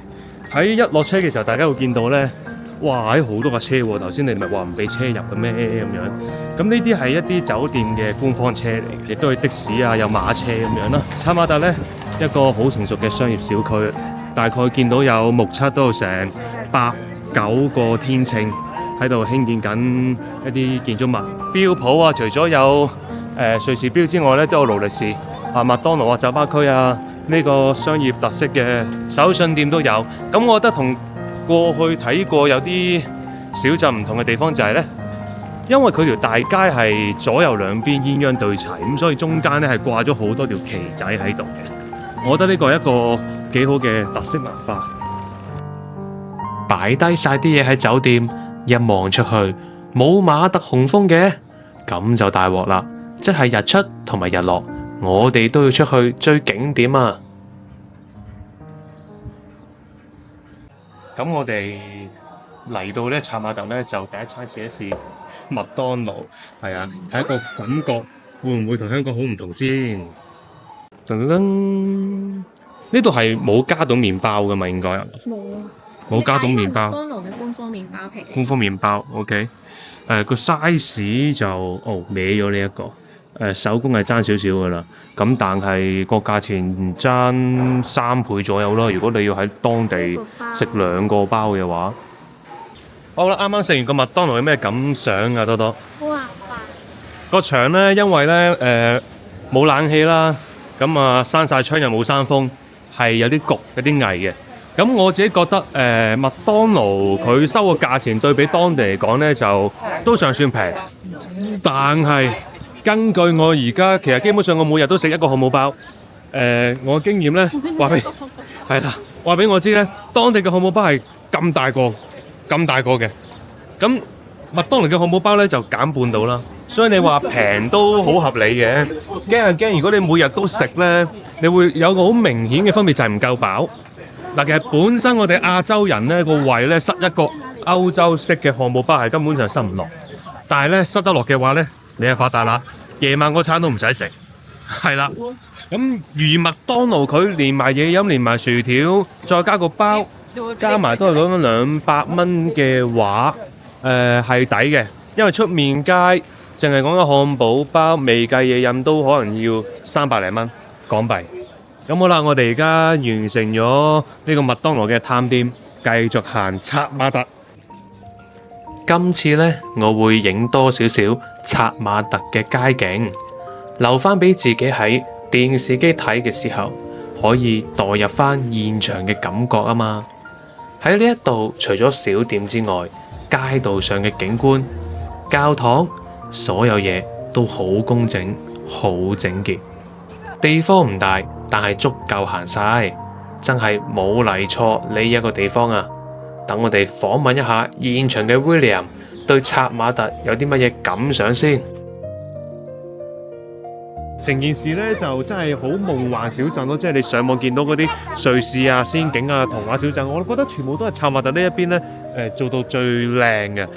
喺一落車嘅時候，大家會見到咧，哇！好多架車喎。頭先你咪話唔俾車入嘅咩咁樣？咁呢啲係一啲酒店嘅官方車嚟嘅，亦都係的士啊，有馬車咁樣啦。策馬特咧一個好成熟嘅商業小區，大概見到有目測都有成8-9個天秤喺度興建緊一啲建築物。標普啊，除咗有瑞士標之外咧，都有勞力士、麥當勞啊、酒吧區啊，呢個商業特色嘅手信店都有。咁我覺得同過去睇過有啲小鎮唔同嘅地方就係咧，因為佢條大街係左右兩邊鴛鴦對齊，咁所以中間咧係掛咗好多條旗仔喺度嘅。我覺得呢個係一個幾好嘅特色文化。擺低晒啲嘢喺酒店，一望出去冇馬特洪峰嘅，咁就大鑊啦！即係日出同埋日落，我哋都要出去追景點啊！咁我哋嚟到咧策馬特咧，就第一餐試一試麥當勞，係啊，睇一個感覺會唔會同香港好唔同先？噔噔噔，呢度係冇加到麵包噶嘛？應該冇啊，冇加到麵包。麥當勞嘅官方麵包皮。官方麵包 ，OK，個 size 就歪咗呢一個。手工係爭少少噶啦，咁但係個價錢爭3倍左右咯。如果你要喺當地食2個包嘅話，好啦，啱啱食完個麥當勞有咩感想啊？多多哇！個場咧，因為咧冇冷氣啦，咁啊閂晒窗又冇山風，係有啲焗有啲翳嘅。咁我自己覺得麥當勞佢收個價錢對比當地嚟講咧，就都尚算平，但係根據我而家其實基本上我每日都食一個漢堡包，我經驗咧話俾我知咧，當地嘅漢堡包係咁大個嘅，咁麥當勞嘅漢堡包咧就減半到啦，所以你話平都好合理嘅。驚如果你每日都食咧，你會有個好明顯嘅分別就係唔夠飽。嗱，其實本身我哋亞洲人咧個胃咧塞一個歐洲式嘅漢堡包係根本上塞唔落，但係咧塞得落嘅話咧，你就發達啦，夜晚嗰餐都唔使食，係啦。咁如麥當勞佢連埋嘢飲，連埋薯條，再加個包，加埋都係講緊200蚊嘅話，係抵嘅。因為出面街淨係講緊漢堡包，未計嘢飲都可能要300零蚊港幣。咁好啦，我哋而家完成咗呢個麥當勞嘅探店，繼續行策馬特。今次呢，我會影多少少策馬特嘅街景，留翻俾自己喺電視機睇嘅時候，可以代入翻現場嘅感覺啊嘛。喺呢一度，除咗小店之外，街道上嘅景觀、教堂，所有嘢都好工整、好整潔。地方唔大，但係足夠行晒，真係冇嚟錯呢一個地方啊！等我哋訪問一下現場嘅 William， 對策馬特有啲乜嘢感想先？成件事咧就真係好夢幻小鎮咯，即係你上網見到嗰啲瑞士啊、仙境啊、童話小鎮，我覺得全部都係策馬特呢一邊咧做到最靚嘅。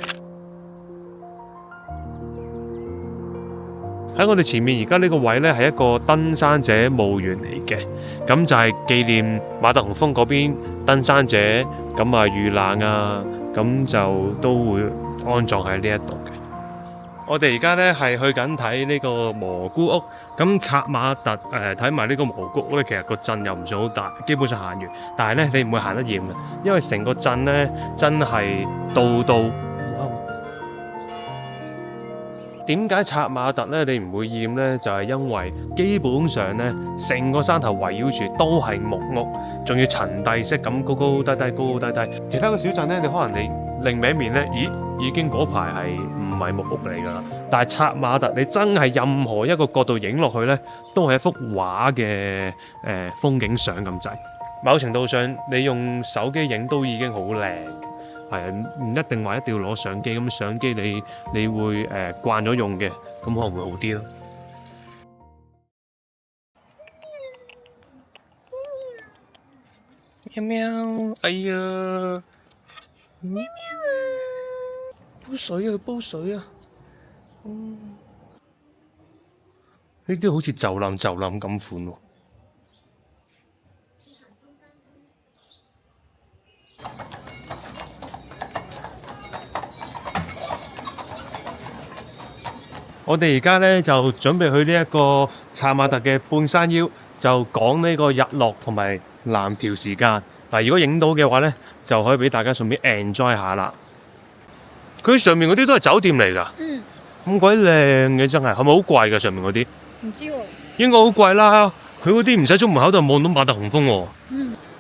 喺我哋前面而家呢個位咧係一個登山者墓園嚟嘅，咁就係紀念馬特洪峰嗰邊登山者咁啊遇難啊，咁就都會安葬喺呢一度嘅。我哋而家咧係去緊睇呢個蘑菇屋，咁策馬特睇埋呢個蘑菇屋咧，其實個鎮又唔算好大，基本上行完，但係咧你唔會行得厭嘅，因為成個鎮咧真係度度。點解策馬特咧你唔會厭咧？就係因為基本上咧成個山頭圍繞住都係木屋，仲要層遞式咁高高低低。其他個小鎮咧，你可能你另一面咧，咦已經嗰排係唔唔係木屋嚟㗎啦。但係策馬特你真係任何一個角度影落去呢，都係一幅畫嘅風景相咁滯。某程度上，你用手機影都已經好靚，係唔一定話一定要攞相機。咁相機你會慣咗用嘅，咁可能會好啲咯。喵喵，哎呀，喵喵啊！煲水啊，煲水啊！呢啲好似就冧咁款喎。我哋而家咧就準備去呢一個策馬特嘅半山腰，就講呢個日落同埋藍條時間。嗱，如果影到嘅話咧，就可以俾大家順便 enjoy 下啦。佢上面嗰啲都係酒店嚟㗎，咁鬼靚嘅真係，係咪好貴㗎？上面嗰啲唔知喎。應該好貴啦。佢嗰啲唔使出門口就望到馬特洪峰喎。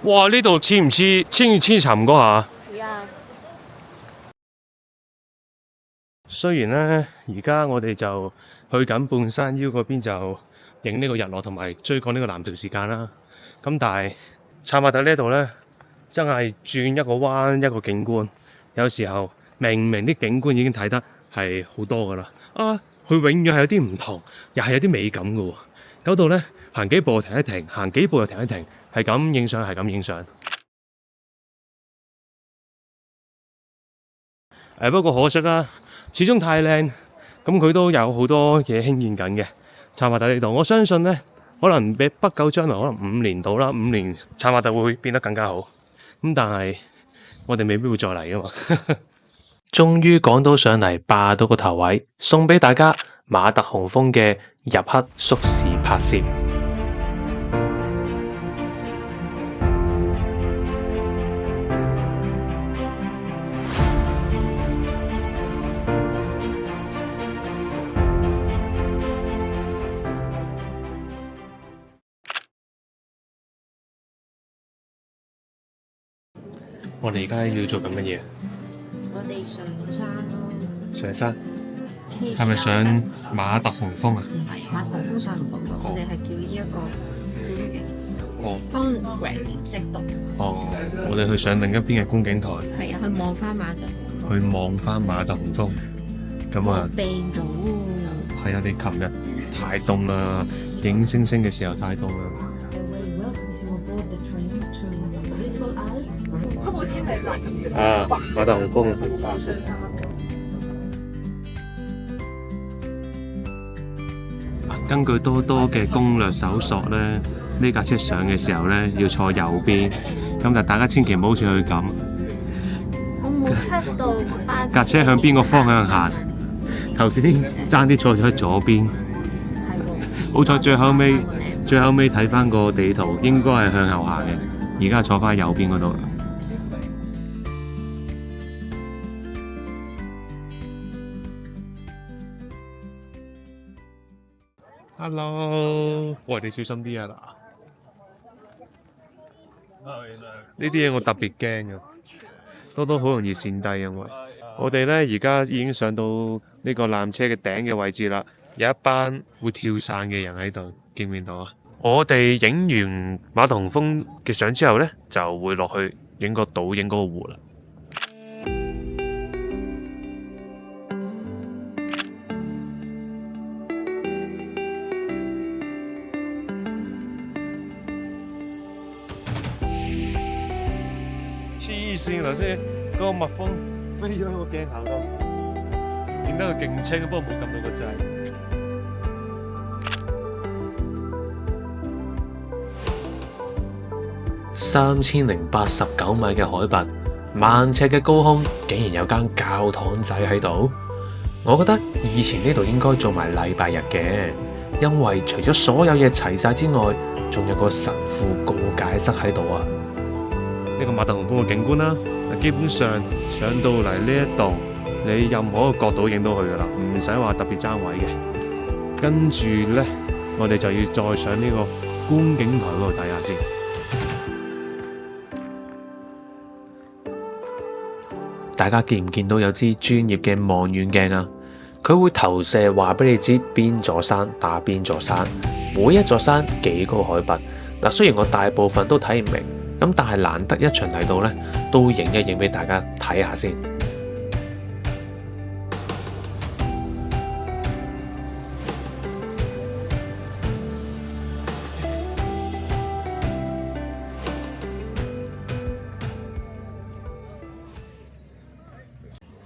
哇！呢度似唔似千與千尋嗰下？似啊。雖然咧，而家我哋就去緊半山腰嗰邊就影呢個日落同埋追趕呢個藍條時間啦。咁但係策馬特呢度咧，真係轉一個彎一個景觀。有時候明明啲景觀已經睇得係好多噶啦，佢永遠係有啲唔同，又係有啲美感噶喎。搞到咧行幾步又停一停，行幾步又停一停，係咁影相，係咁影相。不過可惜啦。始終太靚，咁佢都有好多嘢興建緊嘅。策馬特呢度，我相信呢，可能比不久將來，可能5年到啦，5年策馬特會變得更加好。咁但係我哋未必會再嚟㗎嘛。終於趕到上嚟，霸到個頭位，送俾大家馬特洪峰嘅入黑縮時拍攝。我哋而家要做緊乜嘢？我哋上山咯。上山係咪上馬特洪峰啊？唔係，馬特洪峰上唔到㗎。我哋係叫呢一個觀景Congress識讀。我哋去上另一邊嘅觀景台。係啊，去望翻馬特。去望翻馬特洪峰。咁啊，病咗喎。係啊，你琴日太凍啦，影星星嘅時候太凍啦。馬特洪峰。根據多多嘅攻略搜索咧，呢架車上嘅時候咧要坐右邊，咁但大家千祈唔好好似佢咁。我冇 check 到架車向邊個方向行？頭先爭啲坐咗喺左邊。好彩最後尾睇翻個地圖，應該係向後行嘅。而家坐翻右邊嗰度啦。Hello，喂，你小心啲啊嗱！呢啲嘢我特別驚嘅，多多好容易跣低，因為我哋咧而家已經上到呢個纜車嘅頂嘅位置啦，有一班會跳傘嘅人喺度，見唔見到啊？我哋影完馬特洪峰嘅相之後咧，就會落去影個島、影嗰個湖啦。黐線，頭先嗰個蜜蜂飛咗喺個鏡頭度，影得佢勁清，不過冇撳到個掣。3089米嘅海拔，10000尺嘅高空，竟然有間教堂仔喺度。我覺得以前呢度應該做埋禮拜日嘅，因為除咗所有嘢齊晒之外，仲有個神父告解室喺度啊！呢個馬特洪峰嘅景觀啦，基本上上到嚟呢一度，你任何一個角度影到佢噶啦，唔使話特別爭位嘅。跟住咧，我哋就要再上呢個觀景台嗰度睇下先。大家見唔見到有支專業嘅望遠鏡啊？佢會投射話俾你知邊座山打邊座山，每一座山幾高海拔。嗱，雖然我大部分都睇唔明，咁但係難得一場嚟到呢，都影一影俾大家睇下先。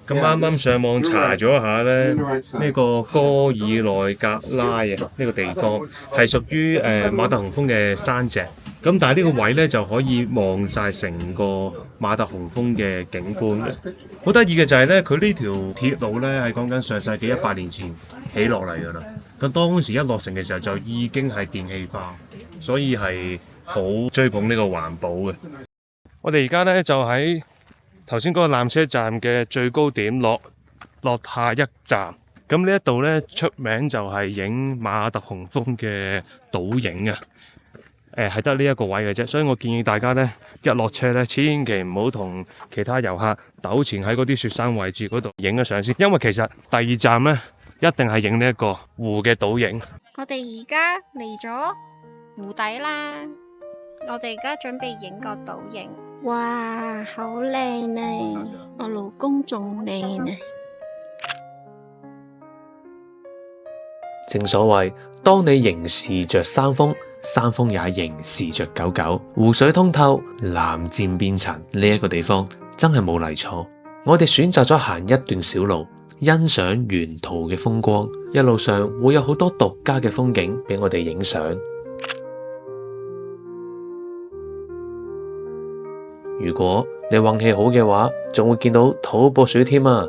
咁啱啱上網查咗下咧，呢個哥爾內格拉啊，呢個地方係屬於馬特洪峰嘅山脊。咁但係呢個位咧就可以望晒成個馬特洪峰嘅景觀嘅。好得意嘅就係咧，佢呢條鐵路咧係講緊上世紀100年前起落嚟㗎啦。咁當時一落成嘅時候就已經係電氣化，所以係好追捧呢個環保嘅。我哋而家咧就喺頭先嗰個纜車站嘅最高點落下一站，咁呢一度咧出名就係影馬特洪峰嘅倒影啊！係得呢一個位嘅啫，所以我建議大家咧一落車咧，千祈唔好同其他遊客糾纏喺嗰啲雪山位置嗰度影咗相先，因為其實第二站咧一定係影呢一個湖嘅倒影。我哋而家嚟咗湖底啦，我哋而家準備影個倒影。哇，好靚啊！我老公仲靚啊！正所謂，當你凝視着山峰，山峰也凝視着狗狗。湖水通透，藍漸變橙，呢一個地方真係冇嚟錯。我哋選擇咗行一段小路，欣賞沿途嘅風光，一路上會有好多獨家嘅風景俾我哋影相。如果你運氣好嘅話，仲會見到土撥鼠添啊！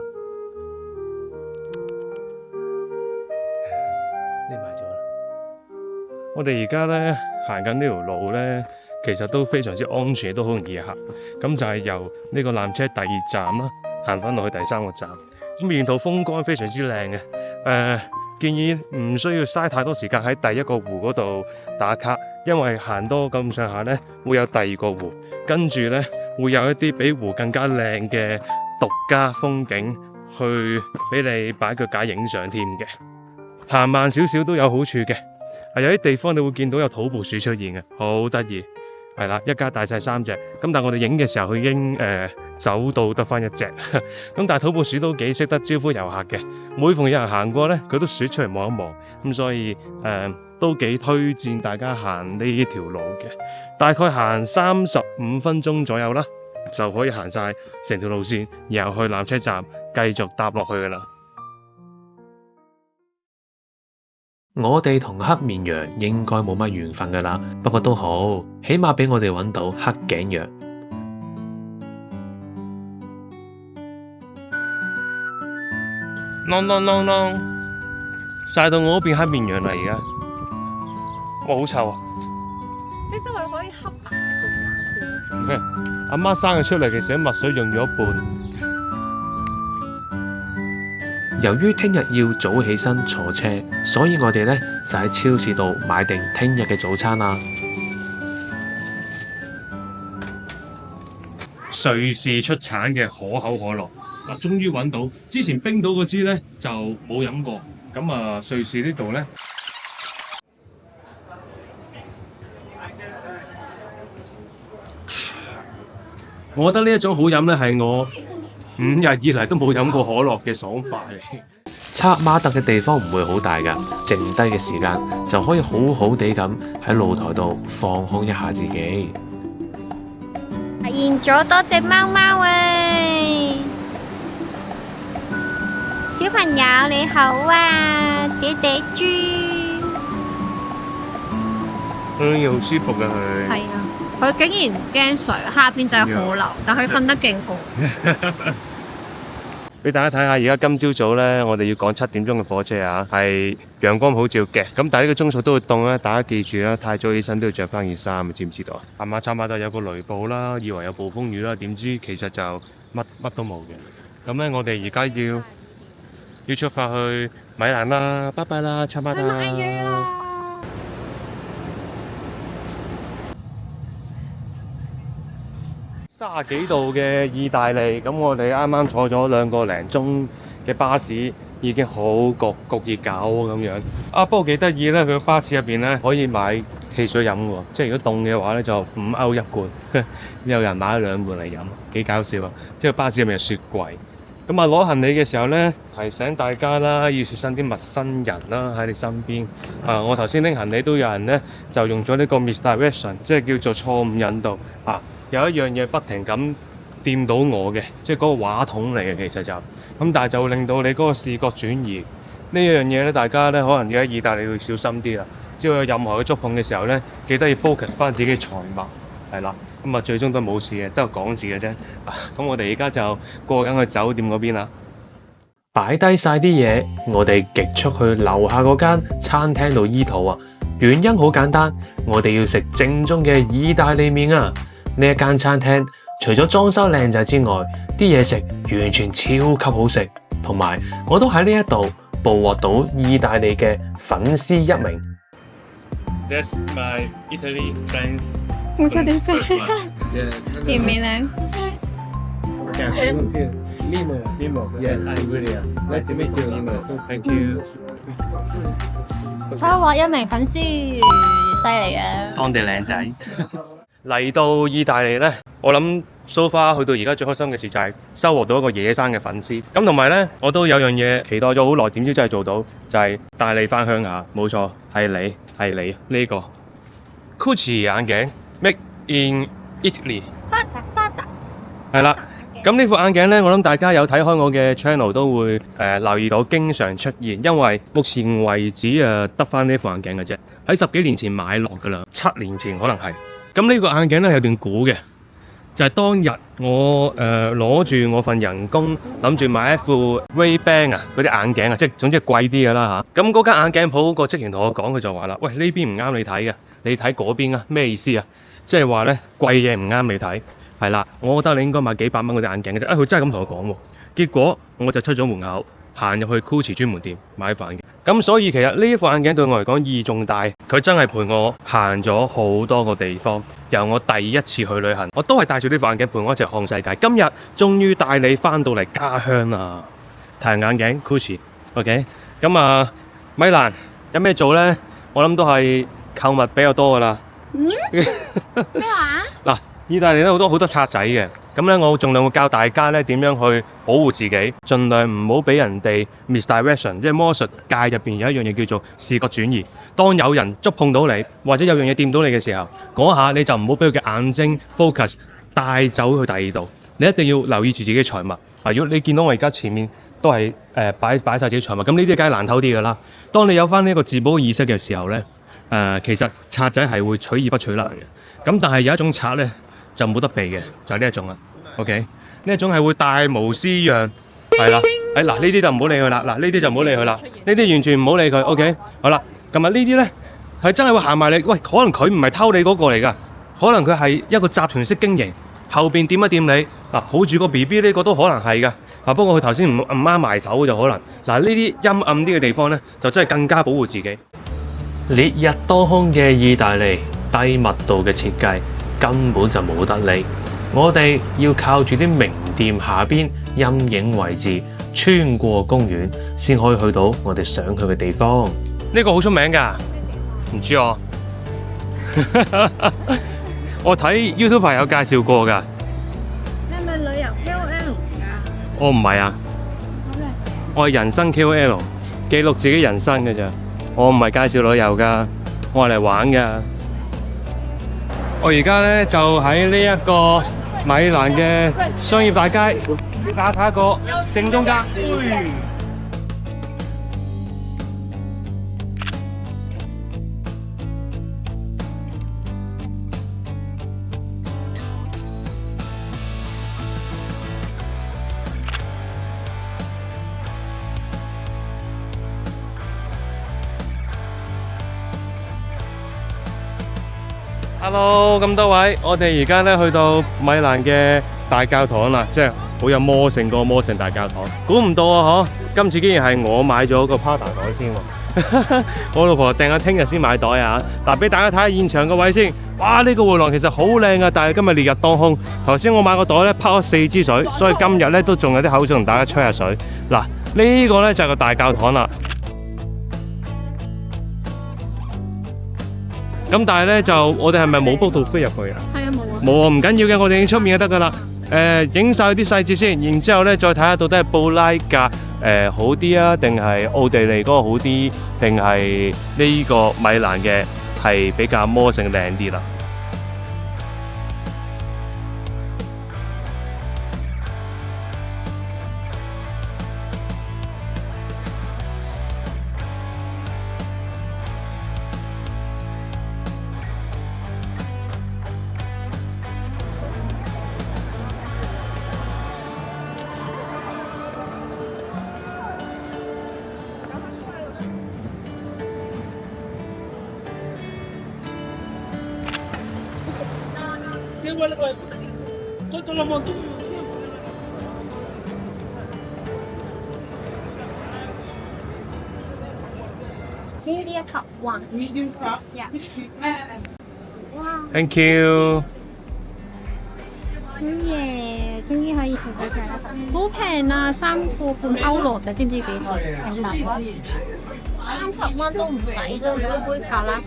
我哋而家咧行緊呢條路咧，其實都非常之安全，都好容易行。咁就係由呢個纜車第二站啦，行翻落去第三個站。咁沿途風光非常之靚嘅。建議唔需要嘥太多時間喺第一個湖嗰度打卡，因為行多咁上下咧，會有第二個湖，跟住咧會有一啲比湖更加靚嘅獨家風景去俾你擺腳架影相添嘅。行慢少少都有好處嘅。有啲地方你會見到有土撥鼠出現嘅，好得意，係啦，一家大細3隻。咁但係我哋影嘅時候，佢已經走到得翻1隻。咁但係土撥鼠都幾識得招呼遊客嘅，每逢有人行過咧，佢都鼠出嚟望一望。咁所以都幾推薦大家行呢條路嘅，大概行35分鐘左右啦，就可以行晒成條路線，然後去纜車站繼續搭落去噶啦。我哋同黑面羊應該冇乜緣分噶啦，不過都好，起碼俾我哋揾到黑頸羊。啷，曬到我嗰邊黑面羊啦而家，哇好臭啊！點解佢可以黑白色咁閃閃？阿媽生佢出嚟嘅時候，墨水用咗一半。由於聽日要早起身坐車，所以我哋呢就喺超市度買定聽日嘅早餐啦。瑞士出產嘅可口可樂，終於揾到。之前冰島嗰支呢就冇飲過，咁瑞士呢度呢，我覺得呢一種好飲呢係我5日以嚟都冇飲過可樂嘅爽快嚟。策馬特嘅地方唔會好大㗎，剩低嘅時間就可以好好地咁喺露台度放空一下自己。發現咗多隻貓貓啊！小朋友你好啊，嗲嗲豬。好舒服㗎佢。係啊，佢竟然唔驚水，下邊就係河流，但佢瞓得勁好。俾大家睇下，而家今朝早呢，我哋要趕7點鐘嘅火車啊，係陽光普照嘅。咁但係呢個鐘數都會凍啦，大家記住啦，太早起身都要着翻件衫，知唔知道啊？啱啱差唔多有個雷暴啦，以為有暴風雨啦，點知其實就乜都冇嘅。咁呢，我哋而家要出發去米蘭啦，拜拜啦，差唔多啦。買嘢啦！ 30幾度嘅意大利，咁我哋啱啱坐咗2個零鐘嘅巴士，已經好焗熱狗咁樣。啊，不過幾得意咧，佢個巴士入邊咧可以買汽水飲喎，即係如果凍嘅話咧就5歐一罐，有人買咗2罐嚟飲，幾搞笑啊！即係巴士入面有雪櫃。咁啊，攞行李嘅時候咧，提醒大家啦，要小心啲陌生人啦喺你身邊。啊，我頭先拎行李都有人咧就用咗呢個 misdirection， 即係叫做錯誤引導。啊，有一樣嘢不停咁掂到我嘅，即係嗰個話筒嚟嘅，其實就咁，但係就會令到你嗰個視覺轉移。呢樣嘢咧，大家咧可能要喺意大利要小心啲啦。只要有任何嘅觸碰嘅時候咧，記得要 focus 翻自己嘅財物，係啦。咁啊，最終都冇事嘅，都係講字嘅啫。咁我哋而家就過緊去酒店嗰邊啦。擺低晒啲嘢，我哋極速去樓下嗰間餐廳度醫肚啊！原因好簡單，我哋要食正宗嘅意大利麵啊！呢一間餐廳除咗裝修靚仔之外，啲嘢食完全超級好食，同埋我都喺呢一度捕獲到意大利嘅粉絲1名。That's my Italy friends. Italy friends. Give me that. Mimo. Yes, I'm William. Nice to meet you, Mimo. Thank you. 收穫1名粉絲，犀利嘅。當地靚仔。嚟到意大利咧，我諗 so far 去到而家最開心嘅事就係收穫到一個野生嘅粉絲。咁同埋咧，我都有樣嘢期待咗好耐，點知真係做到，就係帶你翻鄉下。冇錯，係你呢個 Gucci 眼鏡 ，Made in Italy。係啦。咁呢副眼鏡咧，我諗大家有睇開我嘅 channel 都會留意到，經常出現。因為目前為止得翻呢副眼鏡嘅啫，喺10幾年前買落㗎啦，7年前可能係。咁呢個眼鏡咧有段故嘅，就係當日我攞住我份人工，諗住買一副 Ray-Ban 啊嗰啲眼鏡啊，即係總之係貴啲㗎啦嚇。咁嗰間眼鏡鋪個職員同我講，佢就話啦：喂，呢邊唔啱你睇嘅，你睇嗰邊啊？咩意思啊？即係話咧貴嘢唔啱你睇。係啦，我覺得你應該買幾百蚊嗰啲眼鏡嘅啫。佢真係咁同我講喎。結果我就出咗門口，行入去 Gucci 專門店買副眼鏡。咁所以其實呢副眼鏡對我嚟講意義重大，佢真係陪我行咗好多個地方。由我第一次去旅行，我都係帶住呢副眼鏡陪我一齊看世界。今日終於帶你翻到嚟家鄉啦！太陽眼鏡 Gucci，OK。咁啊，米蘭有咩做呢？我諗都係購物比較多噶啦。咩話？嗱。意大利咧好多賊仔嘅，咁咧我盡量會教大家咧點樣去保護自己，盡量唔好俾人哋 misdirection， 即係魔術界入邊有一樣嘢叫做視覺轉移。當有人觸碰到你，或者有樣嘢掂到你嘅時候，嗰下你就唔好俾佢嘅眼睛 focus 帶走去第二度。你一定要留意住自己嘅財物。如果你見到我而家前面都係擺晒自己財物，咁呢啲梗係難偷啲㗎啦。當你有翻呢個自保意識嘅時候咧，其實賊仔係會取易不取難嘅。咁但係有一種賊咧，就冇得避嘅，就係呢一種啦。OK，呢一種係會大模斯樣，係啦。嗱呢啲就唔好理佢啦。嗱呢啲就唔好理佢啦。呢啲完全唔好理佢。OK，好啦。咁啊呢啲咧係真係會行埋嚟。喂，可能佢唔係偷你嗰個嚟㗎，可能佢係一個集團式經營，後邊掂一掂你嗱，抱住個 BB 呢個都可能係㗎。不過佢頭先唔啱埋手就可能。嗱呢啲陰暗啲嘅地方咧，就真係更加保護自己。烈日當空嘅意大利，低密度嘅設計。根本就冇得理，我哋要靠住啲名店下邊陰影位置，穿過公園，先可以去到我哋想去嘅地方。呢個好出名㗎，唔知我。我睇 YouTube 有介紹過㗎。你係咪旅遊 KOL 㗎？我唔係啊，我係人生 KOL， 記錄自己人生㗎咋。我唔係介紹旅遊㗎，我係嚟玩㗎。我而家咧就喺呢一個米蘭嘅商業大街，打一個正中間。Hello， 咁多位，我哋而家咧去到米蘭嘅大教堂啦，即係好有魔性個魔性大教堂。估唔到啊，今次竟然係我買咗個 Prada 袋先喎。我老婆訂咗聽日先買袋啊。嗱，俾大家睇下現場個位先。哇，呢個回廊其實好靚啊，但係今日烈日當空。頭先我買個袋咧，拋咗4支水，所以今日咧都仲有啲口水同大家吹下水。嗱，呢個呢就係個大教堂啦。咁但係呢，就我哋係咪冇 book 到飛入去啊？係啊，冇啊。冇啊，唔緊要嘅，我哋影出面就得噶啦。影晒啲細節先，然之後呢再睇下到底係布拉格好啲啊，定係奧地利嗰個好啲，定係呢個米蘭嘅係比較魔性靚啲啦。呢一盒哇Thank you。好嘢，終於可以食到佢啦！好平啊，3個半歐羅就知唔知幾錢？成大30蚊都唔使，就少杯格啦。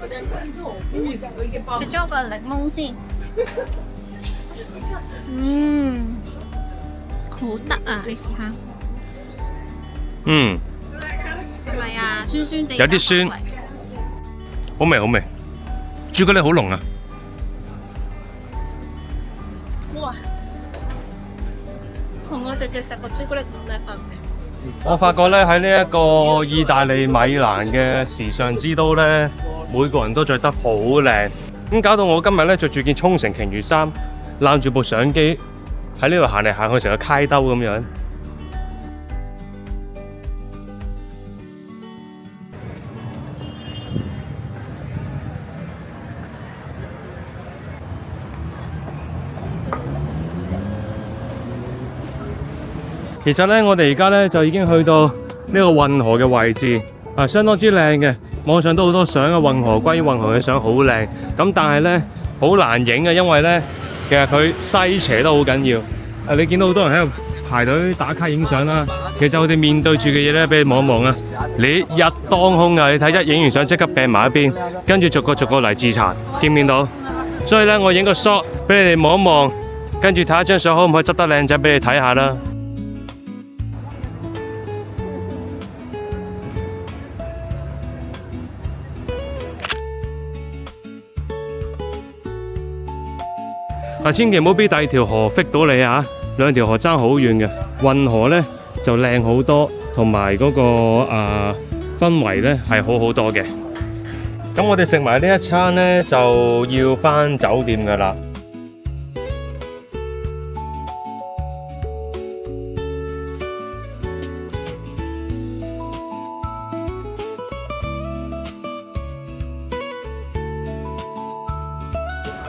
食咗個檸檬先，好得啊！你試下，係咪啊？酸酸地，有啲酸，好味好味，朱古力好濃啊！哇！同我直接食個朱古力冇咩分別。我發覺咧喺呢一個意大利米蘭嘅時尚之都咧，每個人都着得好靚，咁搞到我今日咧着住件沖繩鯨魚衫，攬住部相機喺呢度行嚟行去，成個街兜咁樣。其實咧，我哋而家咧就已經去到呢個運河嘅位置，相當之靚嘅。網上都好多相嘅運河，關於運河嘅相好靚。咁但係咧好難影嘅，因為咧其實佢西斜都好緊要。你見到好多人喺度排隊打卡影相啦。其實我哋面對住嘅嘢咧，俾你望一望啊！烈日當空啊！你睇一影完相即刻掟埋一邊，跟住逐個嚟自殘，見唔見到？所以咧，我影個 shot 俾你哋望一望，跟住睇一張相可唔可以執得靚仔俾你睇下啦。千祈唔好俾第二條河 fit 到你啊！兩條河爭好遠嘅，運河呢就靚好多，同埋嗰個氛圍呢係好好多嘅。咁我哋食埋呢一餐呢，就要返酒店噶啦。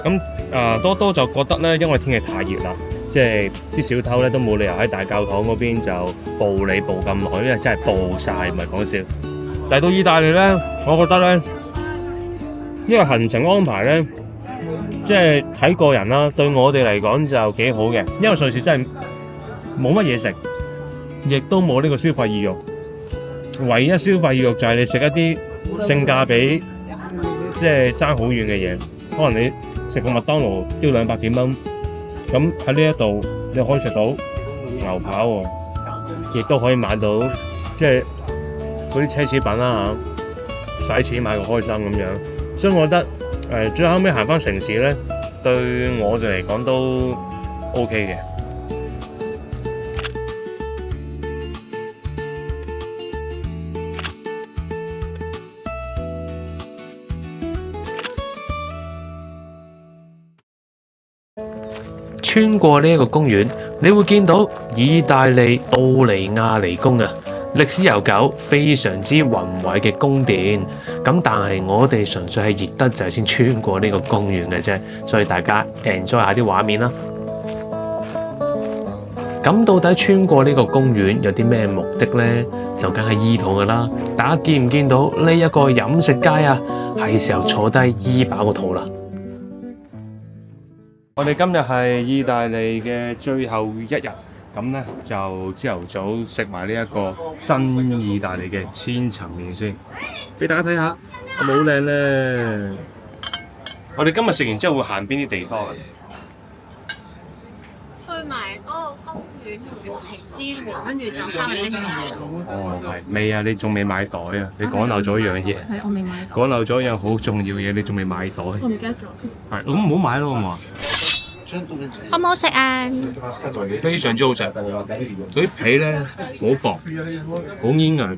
咁多多就覺得咧，因為天氣太熱啦，即係啲小偷咧都冇理由喺大教堂嗰邊就捕你捕咁耐，因為真係捕晒，唔係講笑。嚟到意大利咧，我覺得咧呢個行程安排咧，即係睇個人啦。對我哋嚟講就幾好嘅，因為瑞士真係冇乜嘢食，亦都冇呢個消費意欲。唯一消費意欲就係你食一啲性價比即係爭好遠嘅嘢，可能你食個麥當勞都要200幾蚊，咁喺呢一度你可以食到牛扒喎，亦都可以買到即係嗰啲奢侈品啦嚇，使錢買個開心咁樣。所以我覺得最後尾行翻城市咧，對我哋嚟講都 OK 嘅。穿過呢一個公園，你會見到意大利杜尼亞尼宮啊，歷史悠久、非常之宏偉嘅宮殿。咁但係我哋純粹係熱得滯先穿過呢個公園嘅啫，所以大家 enjoy 下啲畫面啦。咁到底穿過呢個公園有啲咩目的呢？就梗係醫肚噶啦。大家見唔見到呢一個飲食街啊？係時候坐低醫飽個肚啦。我哋今日係意大利嘅最後一日，咁咧就朝頭早食埋呢一個真意大利嘅千層麵先，俾大家睇下，係咪好靚咧？我哋今日食完之後會行邊啲地方啊？去埋嗰個公園同平之門，跟住就翻去拎袋。哦，係未啊？你仲未買袋啊？你講漏咗一樣嘢，係我未買。講漏咗一樣好重要嘅嘢，你仲未買袋。我唔記得咗。係，咁唔好買咯，好唔好啊？好唔好食啊？非常之好食，佢啲皮咧好薄，好煙韌，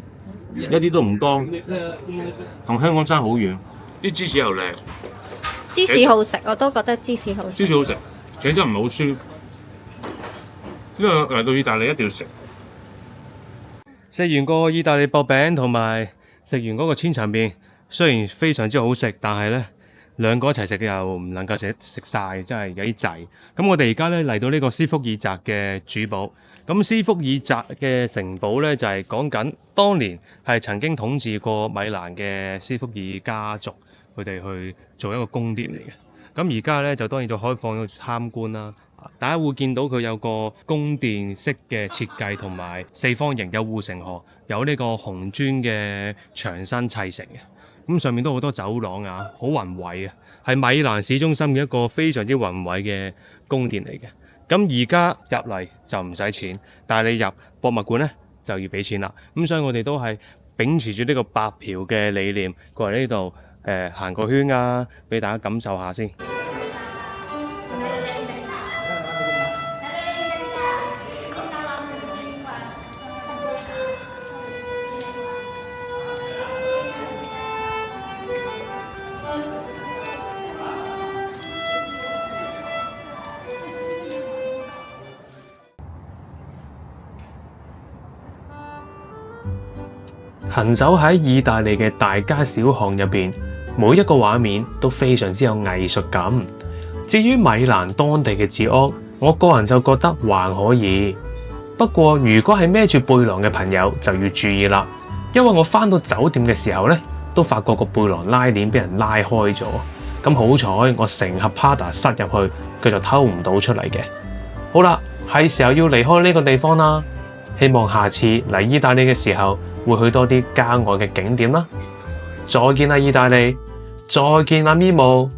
一啲都唔乾，同香港爭好遠。啲芝士又靚，芝士好食，我都覺得芝士好食。芝士好食，其實唔係好酸。因為嚟到意大利一定要食。食完個意大利薄餅同埋食完嗰個千層麵，雖然非常之好食，但係咧兩個一齊食又唔能夠食晒，真係有啲滯。咁我哋而家咧嚟到呢個斯福爾澤嘅主堡。咁斯福爾澤嘅城堡咧就係講緊當年係曾經統治過米蘭嘅斯福爾家族，佢哋去做一個宮殿嚟嘅。咁而家咧就當然就開放咗參觀啦。大家會見到佢有個宮殿式嘅設計，同埋四方形有護城河，有呢個紅磚嘅牆身砌成嘅。咁上面都好多走廊啊，好宏偉啊，係米蘭市中心嘅一個非常之宏偉嘅宮殿嚟嘅。咁而家入嚟就唔使錢，但係你入博物館咧就要俾錢啦。咁所以我哋都係秉持住呢個白嫖嘅理念過嚟呢度行個圈啊，俾大家感受下先。行走喺意大利嘅大街小巷入邊，每一個畫面都非常之有藝術感。至於米蘭當地嘅治安，我個人就覺得還可以。不過如果係孭住背囊嘅朋友就要注意啦，因為我返到酒店嘅時候呢，都發覺個背囊拉鏈俾人拉開咗。咁好彩我成盒 Prada 塞入去，佢就偷唔到出嚟嘅。好啦，係時候要離開呢個地方啦。希望下次嚟意大利嘅時候，會去多啲郊外嘅景點啦。再見啦，意大利！再見啦，咪姆！